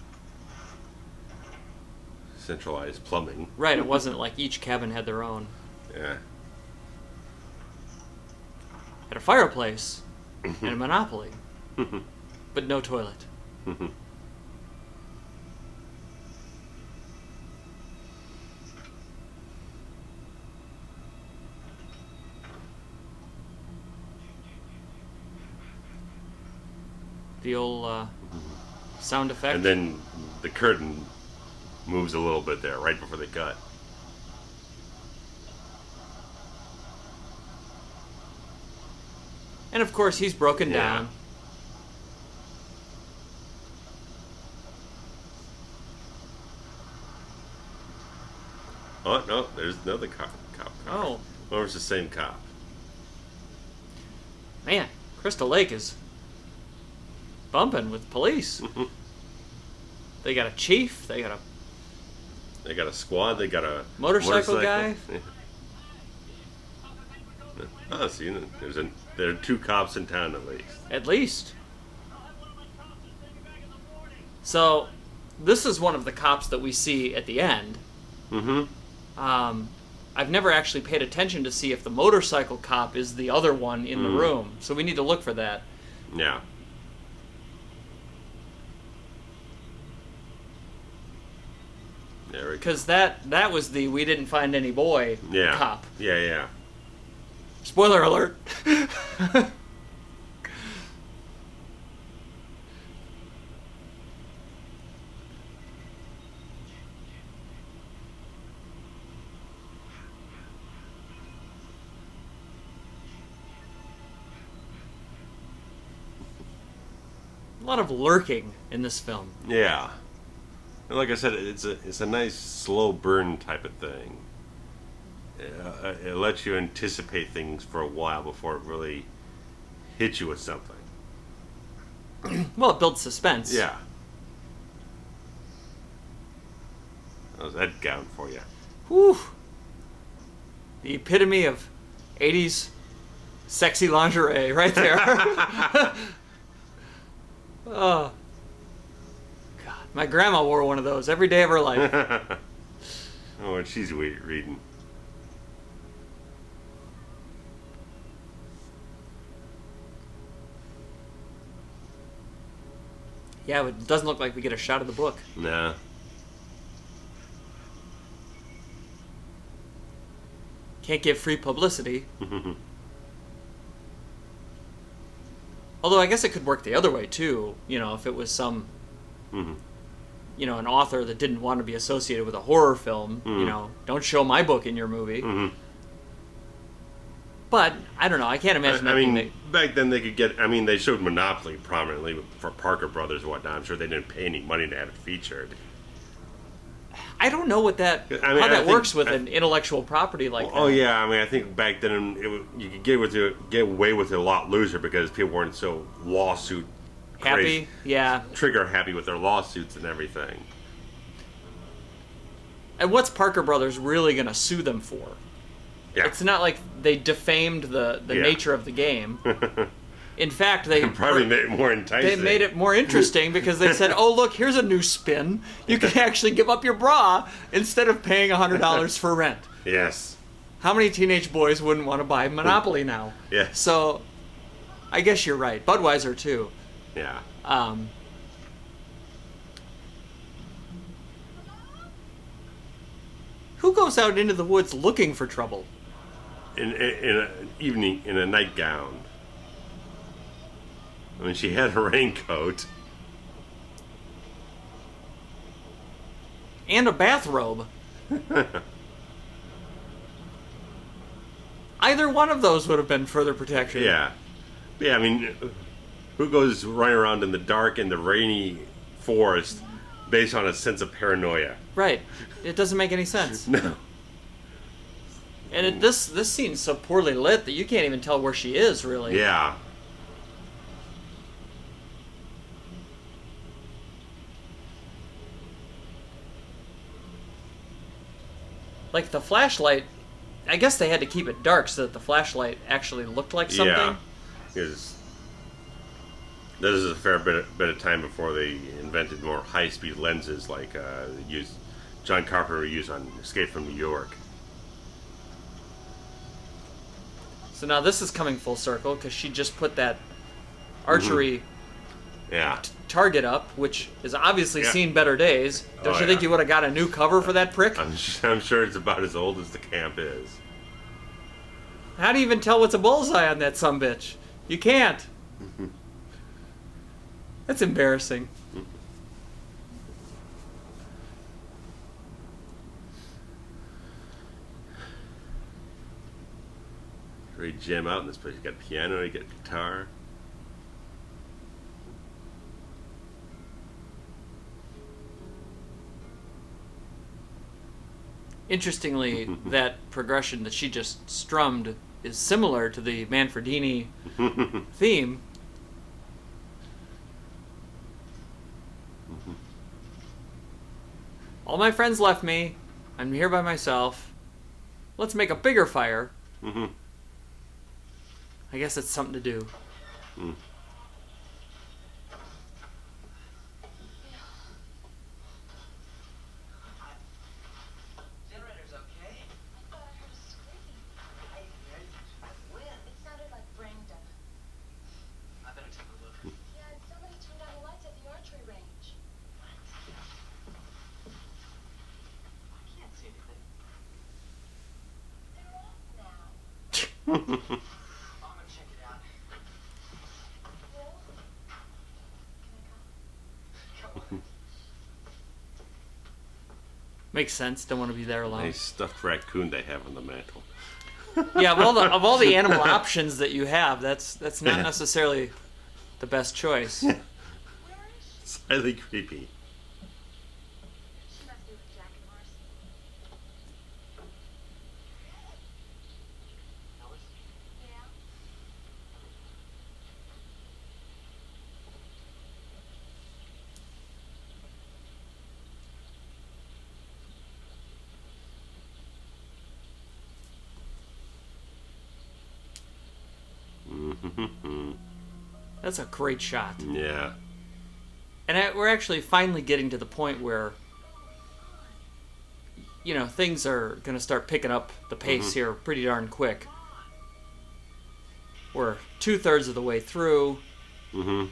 Centralized plumbing. Right, it wasn't like each cabin had their own. Yeah. Had a fireplace and a Monopoly, but no toilet. The old sound effect. And then the curtain moves a little bit there right before they cut. And of course, he's broken down. Oh, no, there's another cop. Oh. Or it's the same cop. Man, Crystal Lake is bumping with police. They got a chief, they got a squad, they got a motorcycle guy. Yeah. Oh, see, there are 2 cops in town at least. At least. So, this is one of the cops that we see at the end. I've never actually paid attention to see if the motorcycle cop is the other one in the room. So we need to look for that. Yeah. Because that was the we didn't find any boy cop. Yeah. Spoiler alert. A lot of lurking in this film. Yeah. And like I said, it's a nice slow burn type of thing. It lets you anticipate things for a while before it really hits you with something. Well, it builds suspense. Yeah. How's that gown for you? Whew. The epitome of 80s sexy lingerie right there. Oh. God. My grandma wore one of those every day of her life. Oh, and she's reading. Yeah, it doesn't look like we get a shot of the book. Nah. Can't give free publicity. Although I guess it could work the other way too. If it was some, an author that didn't want to be associated with a horror film. Don't show my book in your movie. But I don't know. I can't imagine. Back then they could get. They showed Monopoly prominently for Parker Brothers and whatnot. I'm sure they didn't pay any money to have it featured. I don't know what how that works with an intellectual property like that. Oh yeah, I think back then you could get away with it a lot looser because people weren't so lawsuit Happy? Yeah. trigger happy with their lawsuits and everything. And what's Parker Brothers really going to sue them for? Yeah. It's not like they defamed the nature of the game. In fact, they probably made it more enticing. They made it more interesting because they said, "Oh, look, here's a new spin. You can actually give up your bra instead of paying $100 for rent." Yes. How many teenage boys wouldn't want to buy Monopoly now? Yes. So, I guess you're right. Budweiser too. Yeah. Who goes out into the woods looking for trouble? In an evening, in a nightgown. I mean, she had a raincoat. And a bathrobe. Either one of those would have been further protection. Yeah. Yeah, I mean, who goes running around in the dark in the rainy forest based on a sense of paranoia? Right. It doesn't make any sense. No. And this scene's so poorly lit that you can't even tell where she is, really. Yeah. Like the flashlight, I guess they had to keep it dark so that the flashlight actually looked like something. Yeah. Because this is a fair bit of time before they invented more high-speed lenses like John Carpenter used on Escape from New York. So now this is coming full circle because she just put that archery Yeah. target up, which is obviously Yeah. seen better days. Don't Oh, you think yeah. you would have got a new cover for that prick? I'm sure it's about as old as the camp is. How do you even tell what's a bullseye on that sumbitch? You can't. That's embarrassing. Ready to jam out in this place. You got a piano, you got a guitar. Interestingly, that progression that she just strummed is similar to the Manfredini theme. All my friends left me. I'm here by myself. Let's make a bigger fire. Mm-hmm. I guess it's something to do. Mm. Generator's okay? I thought I heard a scream. I heard when? It sounded like Brandon. I better take a look. Yeah, and somebody turned on the lights at the archery range. I can't see anything. They're off now. I'm gonna check it out. Will? Can I come? Come on. Makes sense. Don't want to be there alone. Nice stuffed raccoon they have on the mantle. Yeah, of all the animal options that you have, that's not necessarily the best choice. Where is she? It's highly creepy. She must be with Jack and Marcy. Lois? Yeah? That's a great shot. Yeah. And we're actually finally getting to the point where, you know, things are going to start picking up the pace here pretty darn quick. We're 2/3 of the way through. Mm-hmm.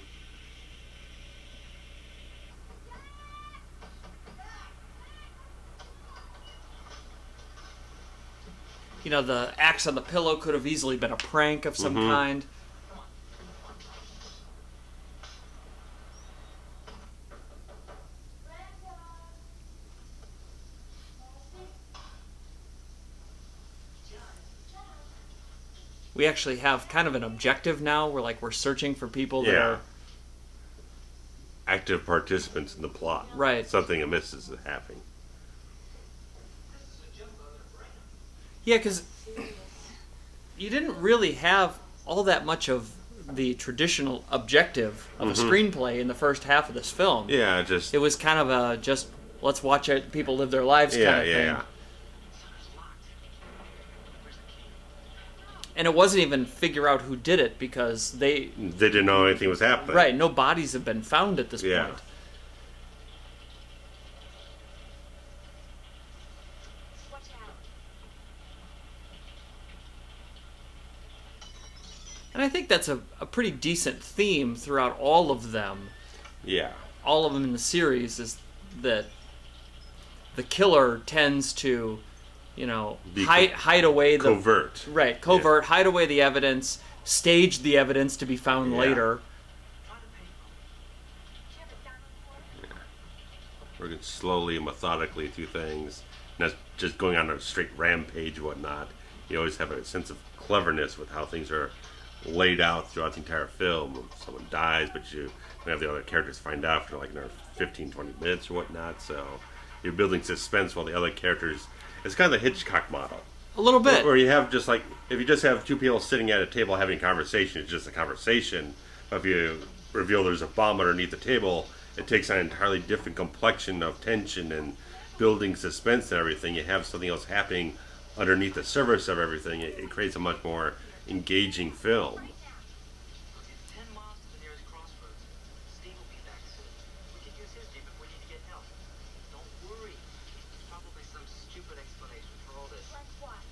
You know, the axe on the pillow could have easily been a prank of some kind. We actually have kind of an objective now. We're searching for people that Yeah. are Active participants in the plot. Right. Something amiss is happening. Yeah, because you didn't really have all that much of the traditional objective of a screenplay in the first half of this film. Yeah, just It was kind of a just let's watch people live their lives kind of thing. yeah. And it wasn't even figure out who did it because they didn't know anything was happening. right, no bodies have been found at this Yeah. point. Watch out. And I think that's a pretty decent theme throughout all of them. Yeah. All of them in the series is that the killer tends to, Be hide away the Covert. right, covert, hide away the evidence, stage the evidence to be found Yeah. later. Working slowly and methodically through things. Not just going on a straight rampage and whatnot. You always have a sense of cleverness with how things are laid out throughout the entire film. Someone dies, but you have the other characters find out for like another 15, 20 minutes or whatnot. So you're building suspense while the other characters... It's kind of the Hitchcock model. A little bit. Where you have just like... If you just have two people sitting at a table having a conversation, it's just a conversation. But if you reveal there's a bomb underneath the table, it takes on an entirely different complexion of tension and building suspense and everything. You have something else happening underneath the surface of everything. It creates a much more engaging film. 10 miles to the nearest crossroads. Steve will be back soon. We could use his jeep if we need to get help. Don't worry. There's probably some stupid explanation for all this. Let's watch.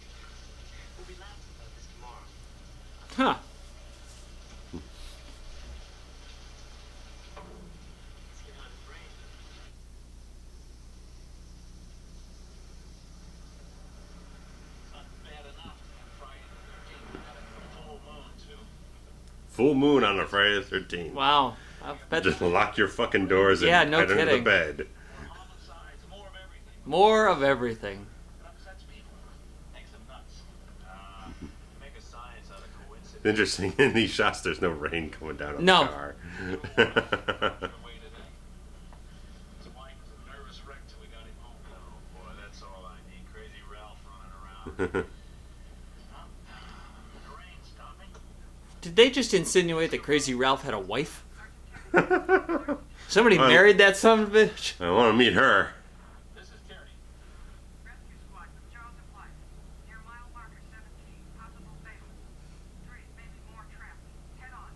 We'll be laughing about this tomorrow. Huh. Let's get out of the rain. Not bad enough. Friday the 13th. Full moon, too. Full moon on a Friday the 13th. Wow. I bet Just lock your fucking doors and Yeah, no head under the kidding. bed. Homicides, more of everything. more of everything. It upsets people. Makes them nuts. Make a science out of coincidence. Interesting. In these shots, there's no rain coming down on No. the car. Waited in. His wife was a nervous wreck till we got him home. Oh boy, that's all I need. Crazy Ralph running around. The rain stopping. Did they just insinuate that Crazy Ralph had a wife? Somebody married that son of a bitch? I want to meet her. This is Kearney. Rescue squad from Charles and White. Near mile marker 17. Possible fatal. 3, maybe more trapped. Head on.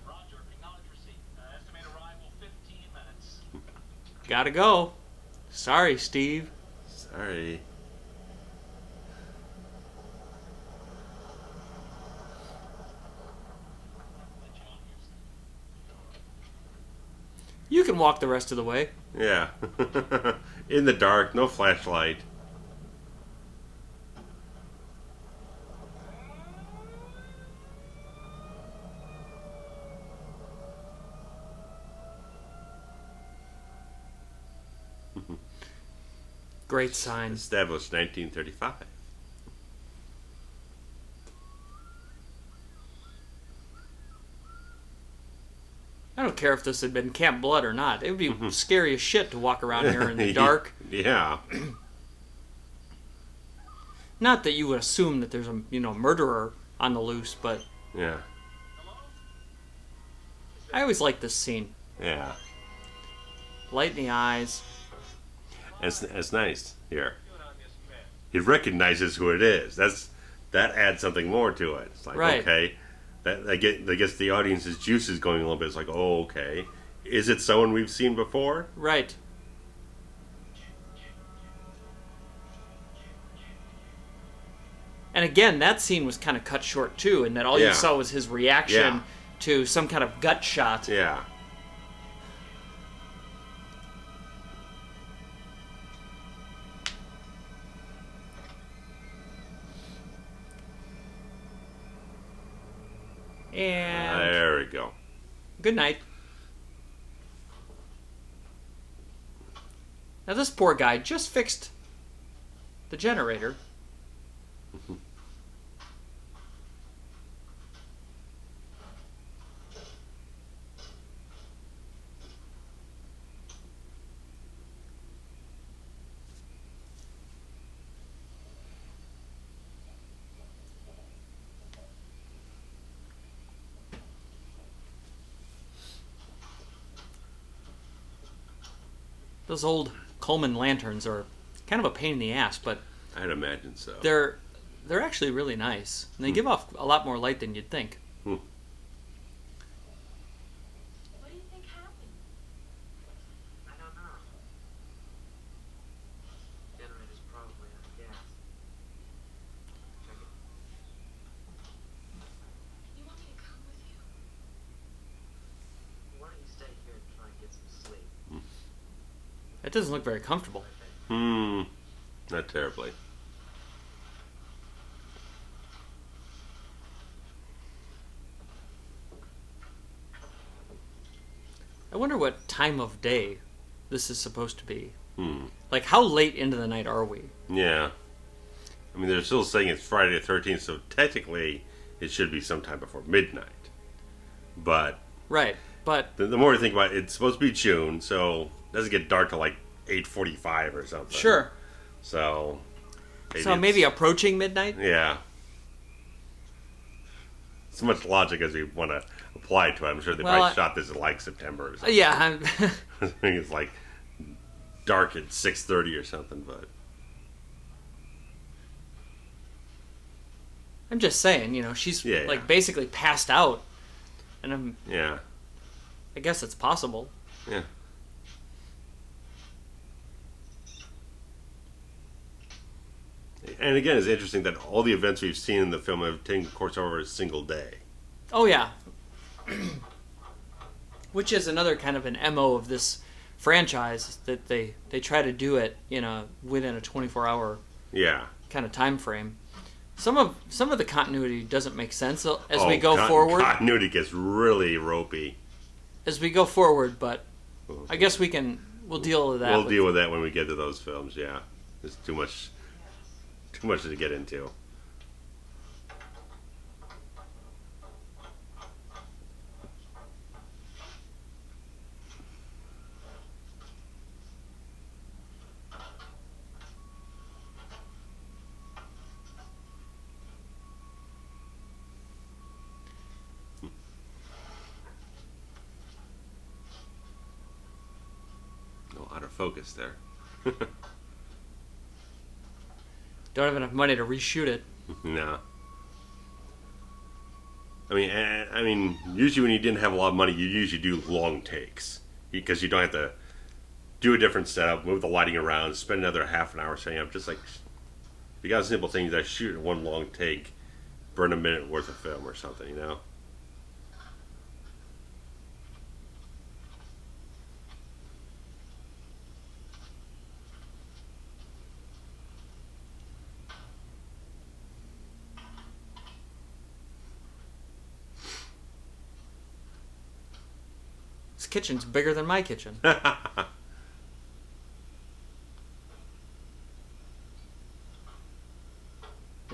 Roger, acknowledge receipt. Estimate arrival 15 minutes. Gotta go. Sorry, Steve. Sorry. You can walk the rest of the way. Yeah. In the dark, no flashlight. Great sign. Established 1935. I don't care if this had been Camp Blood or not. It would be scary as shit to walk around here in the dark. Yeah. Not that you would assume that there's a murderer on the loose, but Yeah. I always like this scene. Yeah. Light in the eyes. It's nice here. He recognizes who it is. That adds something more to it. It's like, Right. okay, that gets the audience's juices going a little bit. It's like, oh, okay, is it someone we've seen before? Right. And again, that scene was kind of cut short too, in that all Yeah. you saw was his reaction Yeah. to some kind of gut shot. Yeah. And There we go. good night. Now this poor guy just fixed the generator. Those old Coleman lanterns are kind of a pain in the ass, but I'd imagine so. they're actually really nice. And they give off a lot more light than you'd think. What do you think happened? I don't know. Generator's probably out of gas. Check it. You want me to come with you? Why don't you stay here and try and get some sleep? It doesn't look very comfortable. Not terribly. I wonder what time of day this is supposed to be. Like, how late into the night are we? Yeah. I mean, they're still saying it's Friday the 13th, so technically it should be sometime before midnight. But Right, but the more you think about it, it's supposed to be June, so it doesn't get dark till like 8:45 or something. sure. So Maybe it's- approaching midnight? Yeah. So much logic as we want to apply to it. I'm sure they Well, probably I- shot this in like September or something. Yeah, I think it's like dark at 6:30 or something, but I'm just saying, she's Yeah, yeah. like basically passed out. And yeah. I guess it's possible. Yeah. And again, it's interesting that all the events we've seen in the film have taken course over a single day. Oh, yeah. Which is another kind of an MO of this franchise, that they try to do it within a 24-hour Yeah. kind of time frame. Some of the continuity doesn't make sense as we go forward. Continuity gets really ropey. As we go forward, but I guess we'll deal with that. We'll deal with that when we get to those films, yeah. There's too much to get into. No, out of focus there. Don't have enough money to reshoot it. No. I mean, usually when you didn't have a lot of money, you usually do long takes because you don't have to do a different setup, move the lighting around, spend another half an hour setting up. Just like if you got a simple thing, you just shoot in one long take, burn a minute worth of film or something, This kitchen's bigger than my kitchen. There's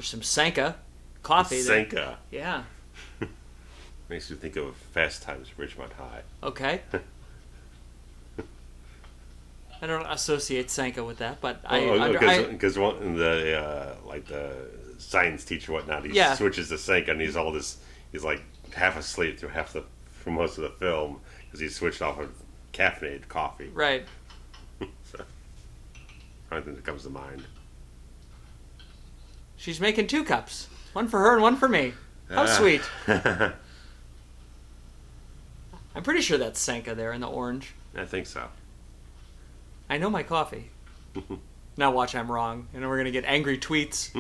some Sanka coffee there. Senka. Yeah. Makes you think of Fast Times at Ridgemont High. Okay. I don't associate Sanka with that, but Because the science teacher and whatnot, he Yeah. switches to Senka and he's like half asleep through for most of the film because he switched off of caffeinated coffee. right. So, I think that comes to mind. She's making 2 cups. One for her and one for me. How sweet. I'm pretty sure that's Sanka there in the orange. I think so. I know my coffee. Now watch, I'm wrong. And we're going to get angry tweets.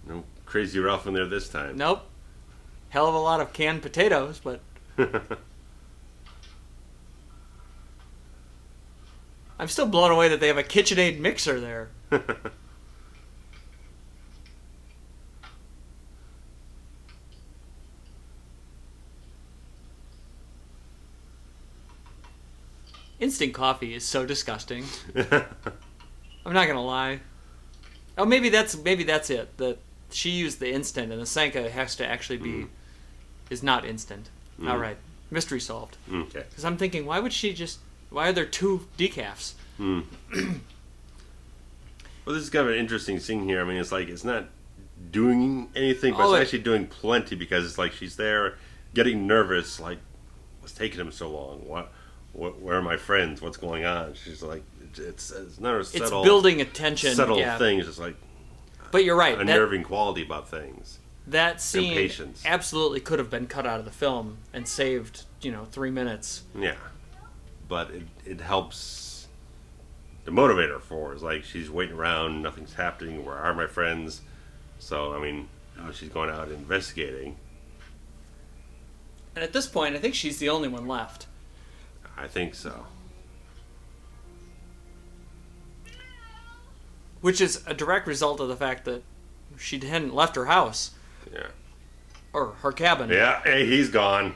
No Crazy Ralph in there this time. Nope. Hell of a lot of canned potatoes, but I'm still blown away that they have a KitchenAid mixer there. Instant coffee is so disgusting. I'm not gonna lie. Oh, maybe that's it. That she used the instant, and the Sanka has to actually be is not instant. All right, mystery solved. Okay. Because I'm thinking, why are there 2 decafs? Well, this is kind of an interesting scene here. I mean, it's like it's not doing anything, but it's actually doing plenty because it's like she's there, getting nervous. Like, what's taking him so long? where are my friends? What's going on? She's like, it's not a It's subtle, building attention. subtle yeah. thing. It's just like But you're right. unnerving quality about things. That scene Impatience. absolutely could have been cut out of the film and saved, 3 minutes. Yeah, but it helps the motivator for her. It's like she's waiting around, nothing's happening. Where are my friends? So I mean, she's going out investigating. And at this point, I think she's the only one left. I think so. Which is a direct result of the fact that she hadn't left her house. Yeah. Or her cabin. Yeah. Hey, he's gone.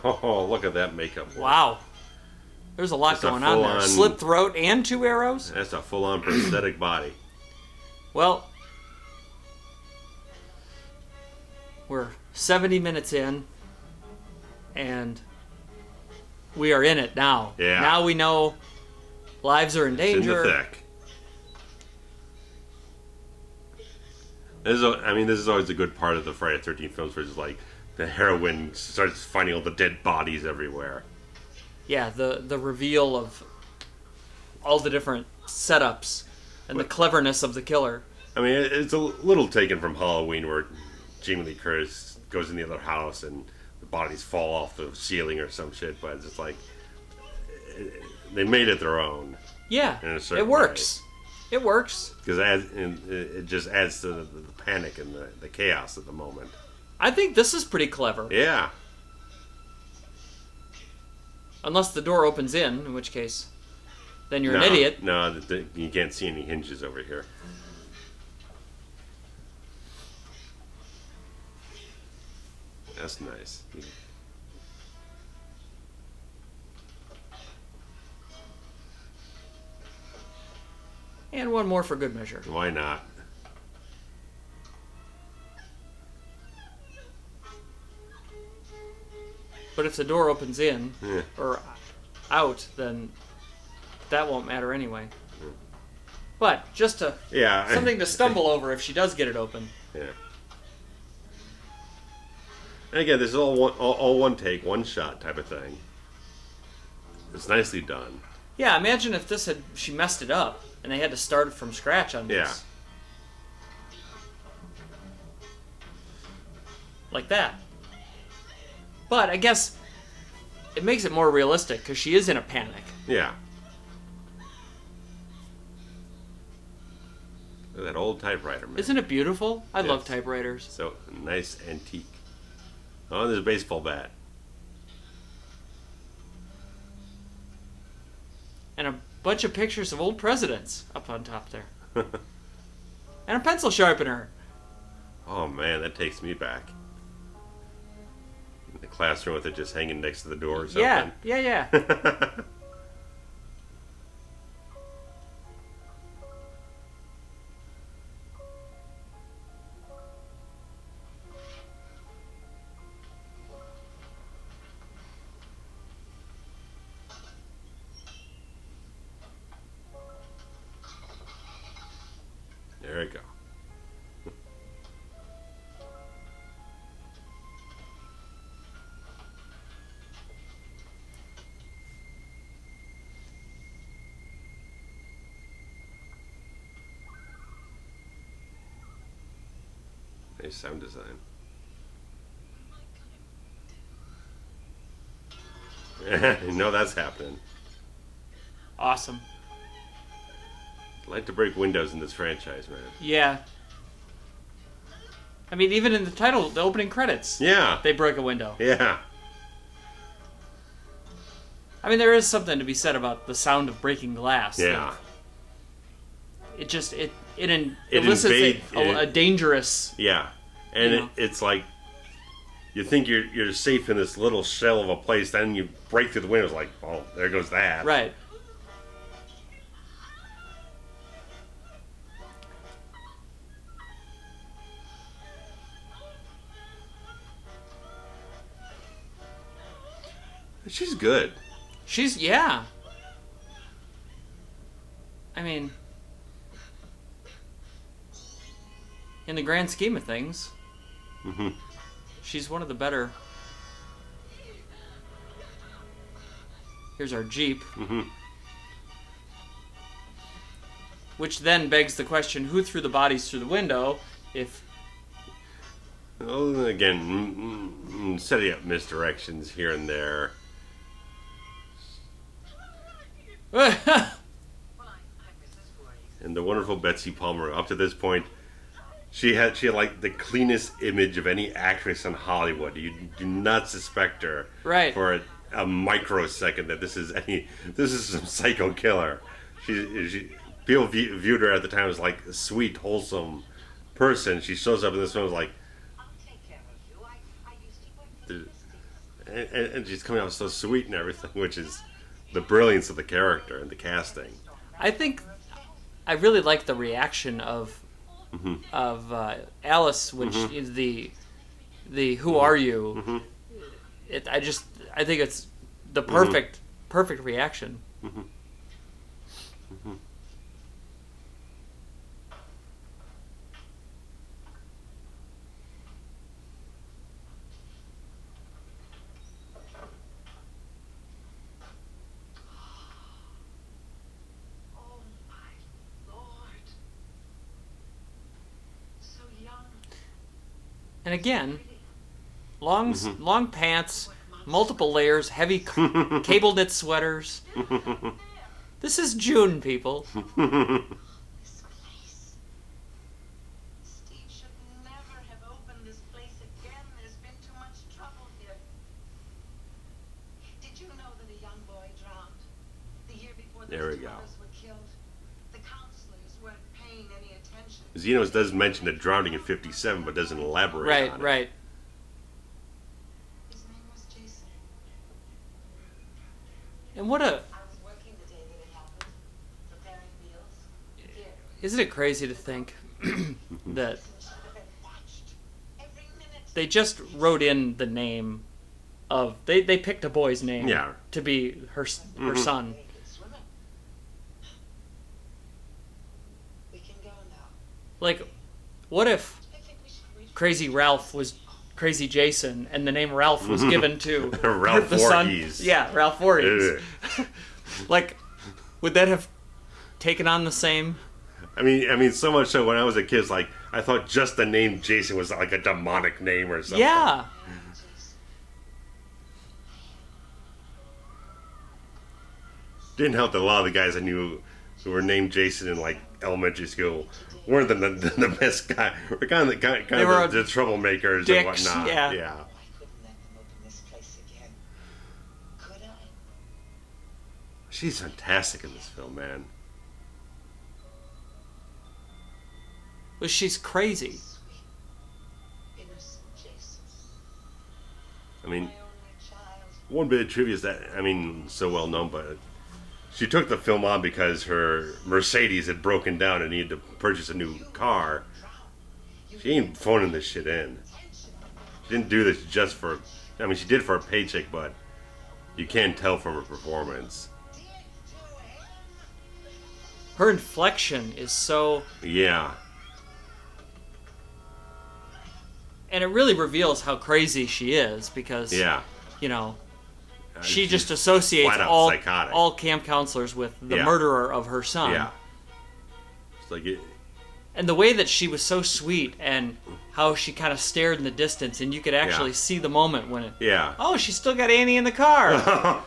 Oh, look at that makeup work. Wow. There's a lot Just a going on there. full-on- Slit throat and 2 arrows? That's a full-on prosthetic body. Well, we're 70 minutes in, and we are in it now. Yeah. Now we know lives are in It's in danger. the thick. This is always a good part of the Friday the 13th films, where it's like the heroine starts finding all the dead bodies everywhere. Yeah, the reveal of all the different setups and the cleverness of the killer. I mean, it's a little taken from Halloween, where Jamie Lee Curtis goes in the other house and the bodies fall off the ceiling or some shit, but it's just like they made it their own. Yeah, In a certain it works. It works. Because it just adds to the panic and the chaos at the moment. I think this is pretty clever. Yeah. Unless the door opens in which case, then you're an idiot. No, you can't see any hinges over here. That's nice. And one more for good measure. Why not? But if the door opens in Yeah. or out, then that won't matter anyway. But just to Yeah. something to stumble over if she does get it open. Yeah. And again, this is all one take, one shot type of thing. It's nicely done. Yeah, imagine if she messed it up and they had to start it from scratch on this. Like that. But I guess it makes it more realistic because she is in a panic. Yeah. Look at that old typewriter, man. Isn't it beautiful? I love Yes. typewriters. So nice antique. Oh, there's a baseball bat. And a bunch of pictures of old presidents up on top there. And a pencil sharpener. Oh man, that takes me back. In the classroom with it just hanging next to the door or something. Yeah. There we go. Nice sound design. You know that's happening. Awesome. Like to break windows in this franchise, man. Yeah. I mean, even in the title, the opening credits, Yeah. they break a window. Yeah. I mean, there is something to be said about the sound of breaking glass. Yeah. Like, it elicits a dangerous. Yeah. And You know. it's like you think you're safe in this little shell of a place, then you break through the windows like, oh, there goes that. Right. She's good. Yeah. I mean, in the grand scheme of things, Mm-hmm. she's one of the better Here's our Jeep. Mm-hmm. Which then begs the question, who threw the bodies through the window? If Well, again, setting up misdirections here and there. And the wonderful Betsy Palmer, up to this point, she had like the cleanest image of any actress in Hollywood. You do not suspect her Right. for a microsecond that this is some psycho killer. People viewed her at the time as like a sweet, wholesome person. She shows up in this film as like, I'll take care of you. I used to work for the and she's coming out so sweet and everything, which is the brilliance of the character and the casting. I think I really like the reaction of Alice when she is the "Who are you?" Mm-hmm. I think it's the perfect reaction. Mm-hmm. Mm-hmm. Oh my Lord. So young. And again, long pants, multiple layers, heavy cable knit sweaters. This is June, people. This place. Steve should never have opened this place again. There's been too much trouble here. Did you know that a young boy drowned the year before There we those two go. others were killed? The counselors weren't paying any attention. Zenos does mention the drowning in '57, but doesn't elaborate on it. Right. His name was Jason. And what a I was working the day that it happened, preparing meals. Here, isn't it crazy to think that should have been watched. Every minute. they just wrote in the name of they picked a boy's name Yeah. to be her son. Naked swimming. We can go now. Like, what if I think we should reach. Crazy Ralph was Crazy Jason and the name Ralph was given to Ralph the son? Voorhees. Yeah, Ralph Voorhees. Ugh. Like, would that have taken on the same? I mean, so much so when I was a kid, it's like I thought just the name Jason was like a demonic name or something. Yeah. Didn't help that a lot of the guys I knew who were named Jason in like elementary school weren't the best guy. We're kind of They were the troublemakers dicks, and whatnot. yeah. I couldn't let them open this place again. Could I? She's fantastic in this film, man. Well, she's crazy. Sweet, innocent Jason. I mean, My only child. one bit of trivia is that, I mean, so well known, but she took the film on because her Mercedes had broken down and needed to purchase a new car. She ain't phoning this shit in. She didn't do this just for, I mean, she did for a paycheck, but you can't tell from her performance. Her inflection is so, Yeah. and it really reveals how crazy she is because, Yeah. you know, she She's just associates flat out all psychotic. camp counselors with the Yeah. murderer of her son. Yeah. It's like it, And the way that she was so sweet and how she kind of stared in the distance and you could actually Yeah. see the moment when it, yeah. oh, she's still got Annie in the car.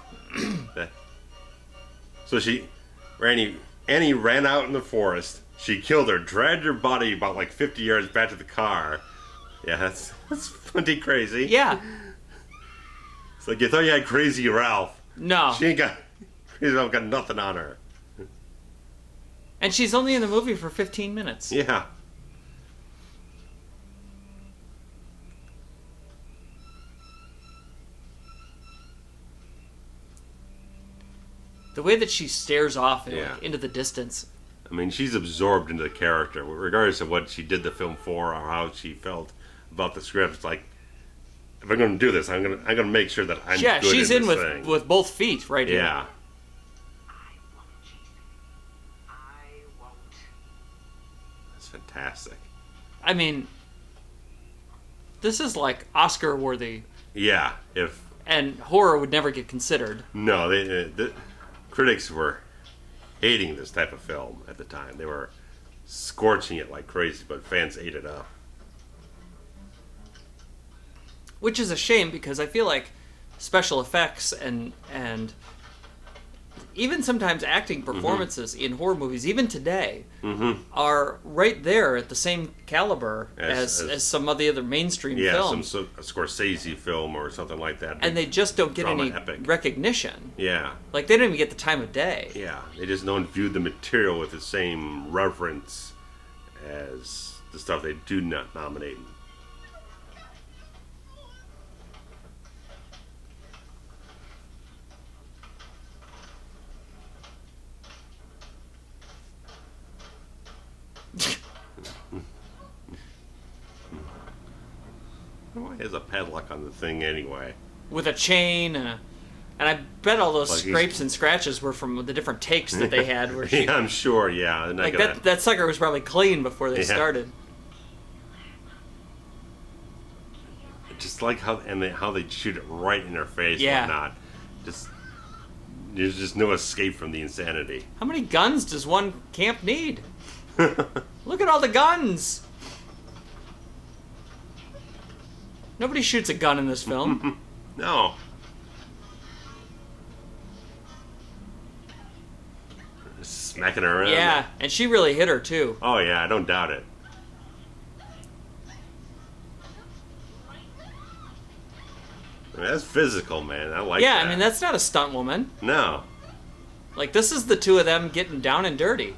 So Annie ran out in the forest. She killed her, dragged her body about like 50 yards back to the car. Yeah, that's pretty crazy. Yeah. It's like you thought you had Crazy Ralph. No. She ain't got Crazy Ralph got nothing on her. And she's only in the movie for 15 minutes. Yeah. The way that she stares off Yeah. like, into the distance. I mean, she's absorbed into the character, regardless of what she did the film for or how she felt about the script. It's like, if I'm going to do this, I'm gonna make sure that I'm Yeah, good she's in in this with thing. with both feet right here. Yeah. I won't, Jason. I won't. That's fantastic. I mean, this is like Oscar worthy. Yeah, if And horror would never get considered. No, the critics were hating this type of film at the time. They were scorching it like crazy, but fans ate it up. Which is a shame, because I feel like special effects and even sometimes acting performances in horror movies, even today, are right there at the same caliber as some of the other mainstream films. Some Scorsese film or something like that. And they just don't get any epic recognition. Yeah. Like, they don't even get the time of day. Yeah, they just don't view the material with the same reverence as the stuff they do not nominate. Why is a padlock on the thing anyway? With a chain and I bet all those Like scrapes and scratches were from the different takes that they had. Where she, yeah, I'm sure. Yeah, like that sucker was probably clean before they started. Just like how they shoot it right in her face. Yeah. And whatnot. There's just no escape from the insanity. How many guns does one camp need? Look at all the guns. Nobody shoots a gun in this film. No. Smacking her around. Yeah, and she really hit her too. Oh yeah, I don't doubt it. I mean, that's physical, man. I like that. Yeah, I mean, that's not a stunt woman. No. Like, this is the two of them getting down and dirty.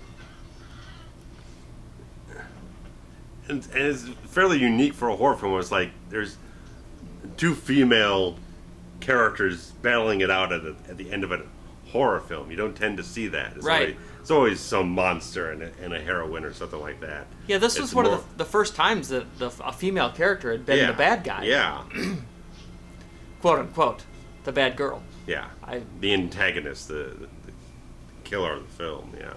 And it's fairly unique for a horror film where it's like there's two female characters battling it out at the end of a horror film. You don't tend to see that. It's always some monster and a heroine or something like that. Yeah, this was one of the first times that a female character had been the bad guy. Yeah. Quote unquote, the bad girl. Yeah. The antagonist, the killer of the film, yeah.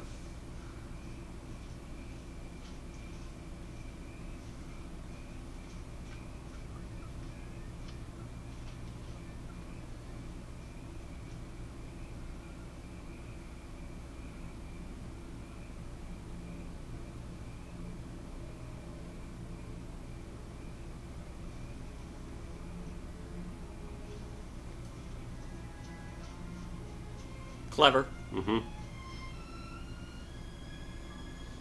Clever. Mm-hmm.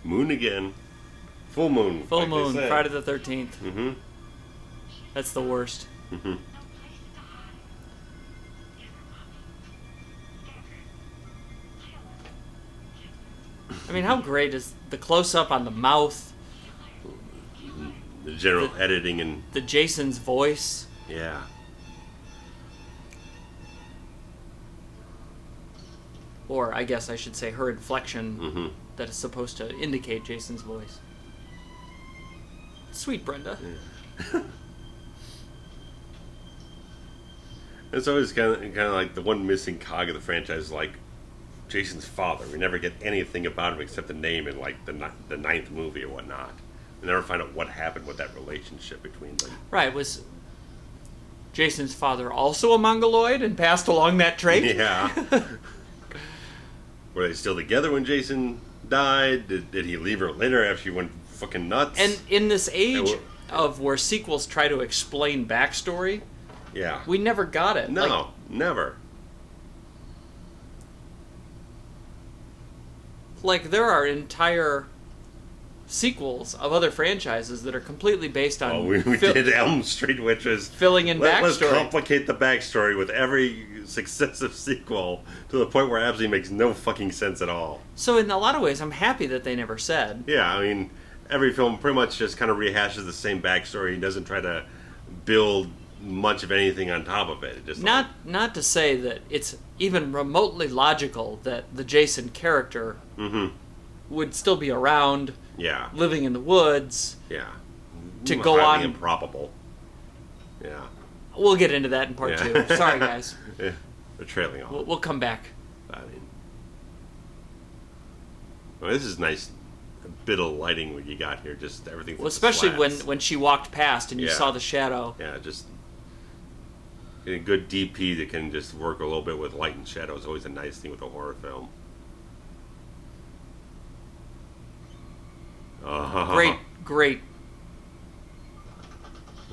Moon again. Full moon. Full moon. Friday the 13th. Mm-hmm. That's the worst. Mm-hmm. I mean, how great is the close-up on the mouth? The general editing and... The Jason's voice. Yeah. Or, I guess I should say, her inflection that is supposed to indicate Jason's voice. Sweet Brenda. Yeah. It's always kind of like the one missing cog of the franchise, like Jason's father. We never get anything about him except the name in like the ninth movie or whatnot. We never find out what happened with that relationship between them. Right. Was Jason's father also a Mongoloid and passed along that trait? Yeah. Were they still together when Jason died? Did he leave her later after she went fucking nuts? And in this age of where sequels try to explain backstory, yeah, we never got it. No, never. Like, there are entire sequels of other franchises that are completely based on... Oh, we did Elm Street, which is... filling in backstory. Let's complicate the backstory with every successive sequel to the point where it absolutely makes no fucking sense at all. So in a lot of ways, I'm happy that they never said. Yeah, I mean, every film pretty much just kind of rehashes the same backstory and doesn't try to build much of anything on top of it. It just not to say that it's even remotely logical that the Jason character would still be around, living in the woods, to go on. Improbable. Yeah. We'll get into that in part 2. Sorry, guys. Yeah, we're trailing off. We'll come back. I mean, well, this is nice. Bit of lighting what you got here, just everything. Well, especially slats. when she walked past and you saw the shadow. Yeah, just a good DP that can just work a little bit with light and shadow is always a nice thing with a horror film. Great.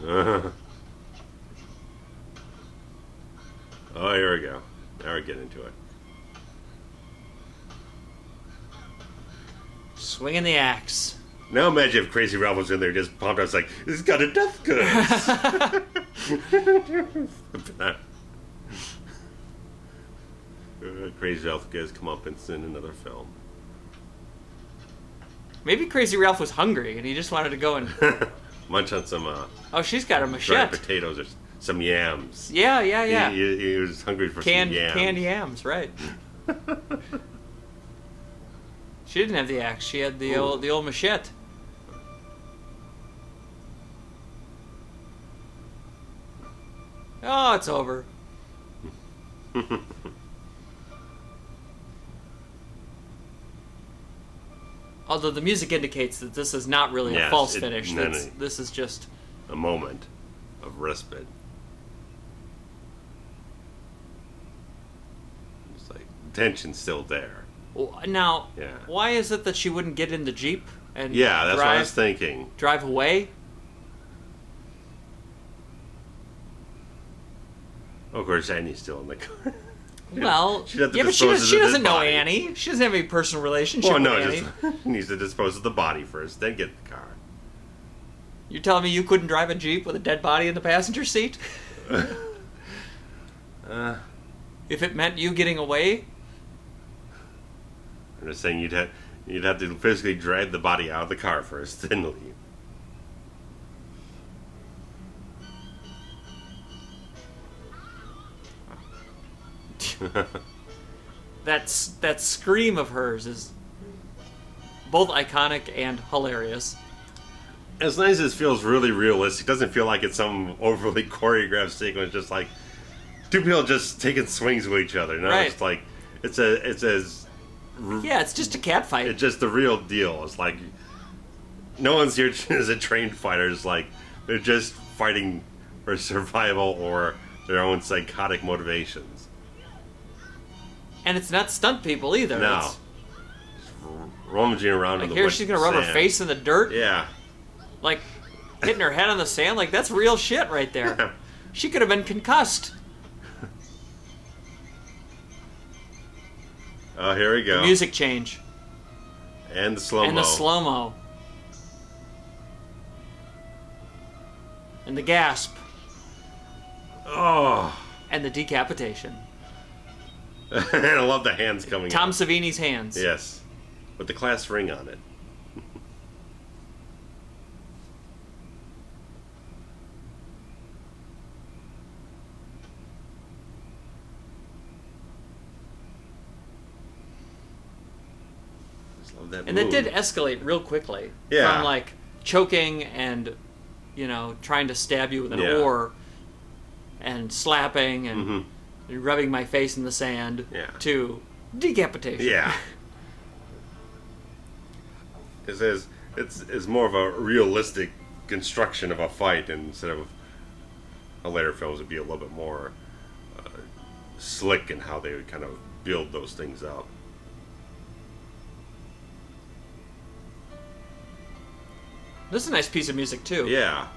Oh, here we go. Now we're getting into it. Swinging the axe. Now imagine if Crazy Ralph was in there just pumped out like, it's got a death curse. Crazy Ralph gets comeuppance in another film. Maybe Crazy Ralph was hungry and he just wanted to go and munch on some oh, she's got a dried machete. potatoes or some yams. Yeah. He was hungry for some yams. Canned yams, right. She didn't have the axe. She had the old machete. Oh, it's over. Although the music indicates that this is not really a false finish. This is just a moment of respite. It's like tension's still there. Now, why is it that she wouldn't get in the Jeep and that's what I was thinking. Drive away? Of course, Annie's still in the car. Well, but she doesn't know Annie. She doesn't have any personal relationship with Annie. Just needs to dispose of the body first, then get the car. You're telling me you couldn't drive a Jeep with a dead body in the passenger seat? If it meant you getting away? I'm just saying you'd have to physically drag the body out of the car first, then leave. that scream of hers is both iconic and hilarious. As nice as it feels really realistic, it doesn't feel like it's some overly choreographed sequence, just like two people just taking swings with each other. No, right. It's like it's just a cat fight. It's just the real deal. It's like no one's here as a trained fighter. It's like they're just fighting for survival or their own psychotic motivations. And it's not stunt people either. No. It's rummaging around in the here she's gonna rub her face in the dirt. Yeah. Like hitting her head on the sand. Like that's real shit right there. She could have been concussed. Oh, here we go. The music change. And the slow-mo. And the slow-mo. And the gasp. Oh. And the decapitation. And I love the hands coming Tom out. Savini's hands. Yes. With the class ring on it. Just love that and move. that did escalate real quickly. Yeah. From like choking and, trying to stab you with an oar and slapping and rubbing my face in the sand to decapitation. Yeah. It's more of a realistic construction of a fight instead of a later films would be a little bit more slick in how they would kind of build those things up. This is a nice piece of music too. Yeah.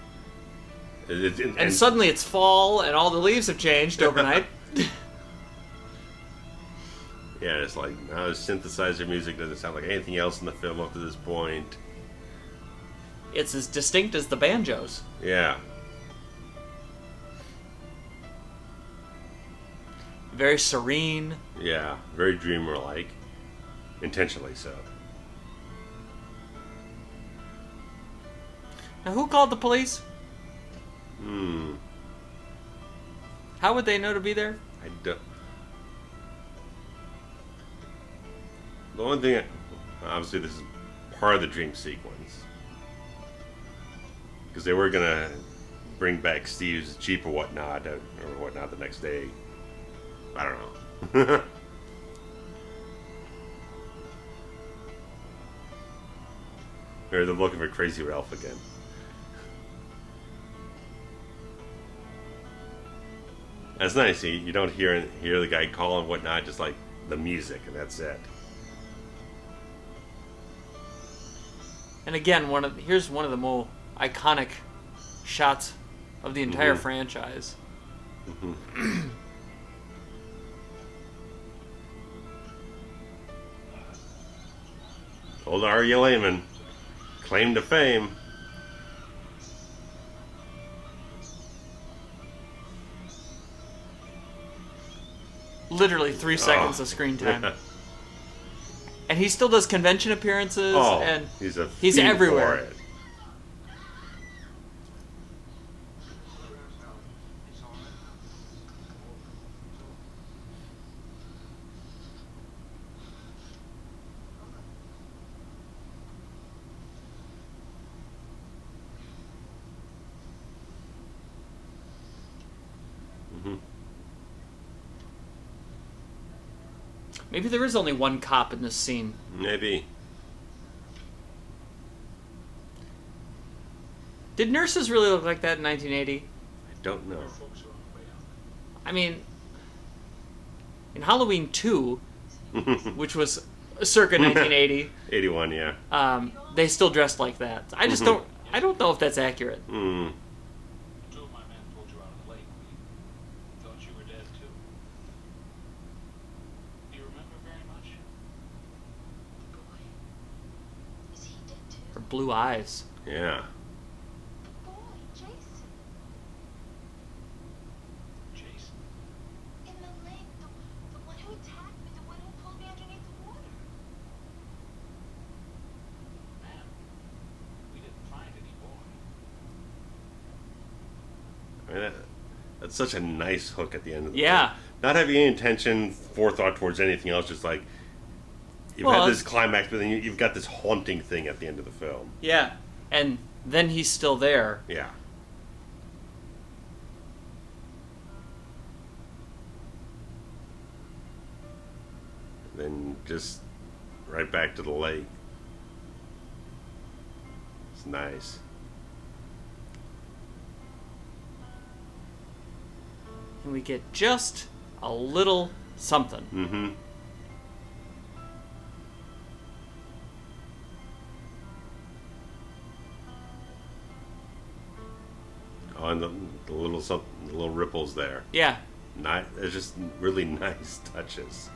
And suddenly it's fall and all the leaves have changed overnight. Yeah, it's like now synthesizer music doesn't sound like anything else in the film up to this point. It's as distinct as the banjos. Yeah. Very serene. Yeah, very dreamer-like. Intentionally so. Now, who called the police? Hmm. How would they know to be there? I don't. The only thing, obviously, this is part of the dream sequence, because they were gonna bring back Steve's Jeep or whatnot the next day. I don't know. Or they're looking for Crazy Ralph again. That's nice. You don't hear the guy call and whatnot, just like the music, and that's it. And again, here's one of the more iconic shots of the entire Mm-hmm. franchise. Mm-hmm. Old Arya Lehman, claim to fame. Literally 3 seconds of screen time. And he still does convention appearances, Oh, and he's a he's fiend everywhere. for it. Maybe there is only one cop in this scene. Maybe. Did nurses really look like that in 1980? I don't know. I mean, in Halloween 2, which was circa 1980, 81, yeah. they still dressed like that. I just don't know if that's accurate. Mm. Two of my men pulled you out of the lake. We thought you were dead too. Do you remember very much? Boy, is he dead too? Her blue eyes. Yeah. The boy, Jason, Jason. in the lake, the one who attacked me, the one who pulled me underneath the water. Man, we didn't find any boy. I mean, that's such a nice hook at the end of the Yeah. film. Not having any intention, forethought towards anything else, just like you've Well, had this climax, but then you've got this haunting thing at the end of the film. Yeah. And then he's still there. Yeah. Then just right back to the lake. It's nice. And we get just a little something. Mm-hmm. Oh, and the little ripples there. Yeah. It's just really nice touches.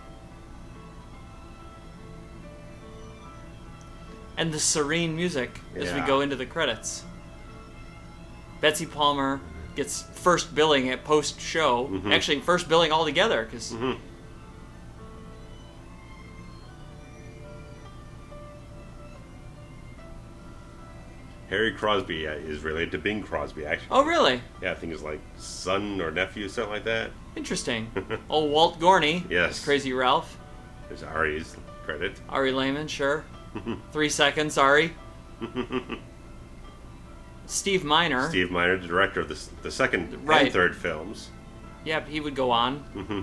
And the serene music as we Yeah. go into the credits. Betsy Palmer gets first billing at post show. Mhm. Actually, first billing altogether, because Mm-hmm. Harry Crosby is related to Bing Crosby, actually. oh really? Yeah, I think it's like son or nephew, something like that. Interesting. Oh, Walt Gorney. Yes. Crazy Ralph. There's Ari's credit. Ari Lehman, sure. 3 seconds, Ari. Steve Miner. Steve Miner, the director of the second Right. and third films. Yep, he would go on. Mm-hmm.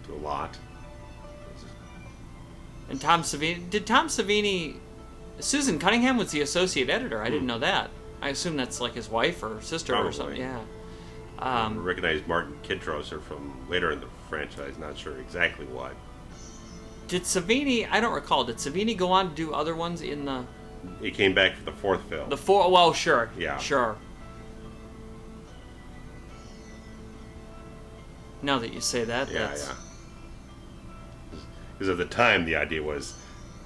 To a lot. And Tom Savini. Did Tom Savini... Susan Cunningham was the associate editor. I didn't know that. I assume that's like his wife or sister or Probably. something. Yeah. I recognize Martin Kidrosser from later in the franchise. Not sure exactly what. Did Savini... I don't recall. Did Savini go on to do other ones in the... He came back for the fourth film. The four... Well, sure. Yeah. Sure. Now that you say that, Yeah, that's... yeah. Because at the time, the idea was,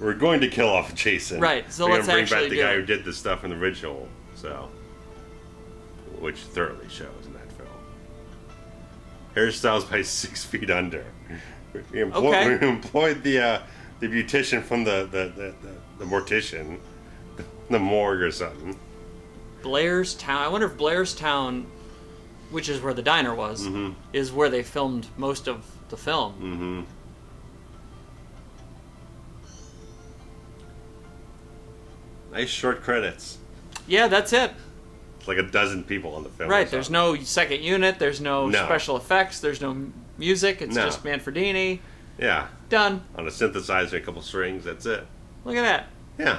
we're going to kill off Jason. Right, so we're let's gonna bring actually back the do guy it. who did the stuff in the original, so... Which thoroughly shows in that film. Hairstyles by 6 Feet Under. We employed the beautician from the mortician, the morgue or something. Blairstown. I wonder if Blairstown, which is where the diner was, Mm-hmm. is where they filmed most of the film. Mm-hmm. Nice short credits. Yeah, that's it. It's like a dozen people on the film. Right, or there's something. no second unit, there's no No. special effects, there's no music, it's No. just Manfredini. Yeah, Done. on a synthesizer, a couple strings, that's it. Look at that. Yeah.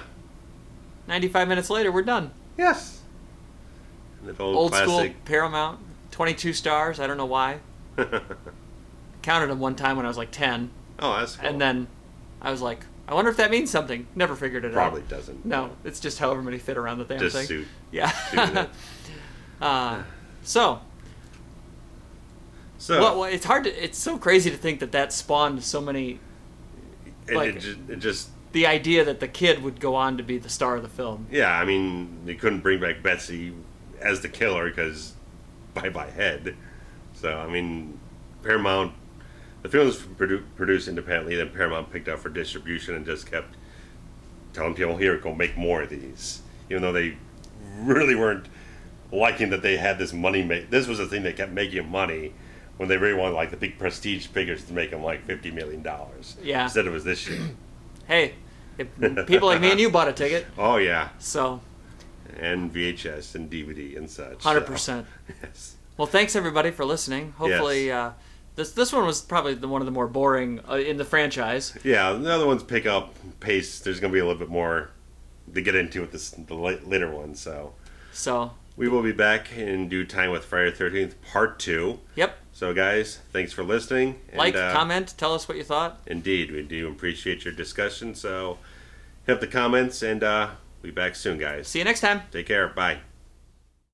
95 minutes later, we're done. Yes. And that Old school classic. Paramount, 22 stars, I don't know why. Counted them one time when I was like 10, Oh, that's cool. and then I was like, I wonder if that means something. Never figured it Probably out. doesn't. No, it's just however many fit around the damn Just thing. suit. Yeah. Suiting it. So, So well, it's hard to. It's so crazy to think that that spawned so many. Like, it just the idea that the kid would go on to be the star of the film. yeah. I mean, they couldn't bring back Betsy as the killer because bye head. So I mean, Paramount. The film was produced independently. Then Paramount picked up for distribution and just kept telling people, "Here, go make more of these." Even though they really weren't liking that they had this money. This was the thing that kept making money. When they really wanted like the big prestige figures to make them like $50 million. Yeah. Instead it was this shit. Hey, if people like me and you bought a ticket, Oh yeah. so And VHS and DVD and such. 100%. So, yes. Well, thanks everybody for listening. Hopefully, this one was probably one of the more boring in the franchise. Yeah, the other ones pick up pace. There's going to be a little bit more to get into with the later ones. So we will be back in due time with Friday the 13th Part 2. Yep. So guys, thanks for listening. Like, comment, tell us what you thought. Indeed, we do appreciate your discussion. So hit up the comments and we'll be back soon, guys. See you next time. Take care. Bye.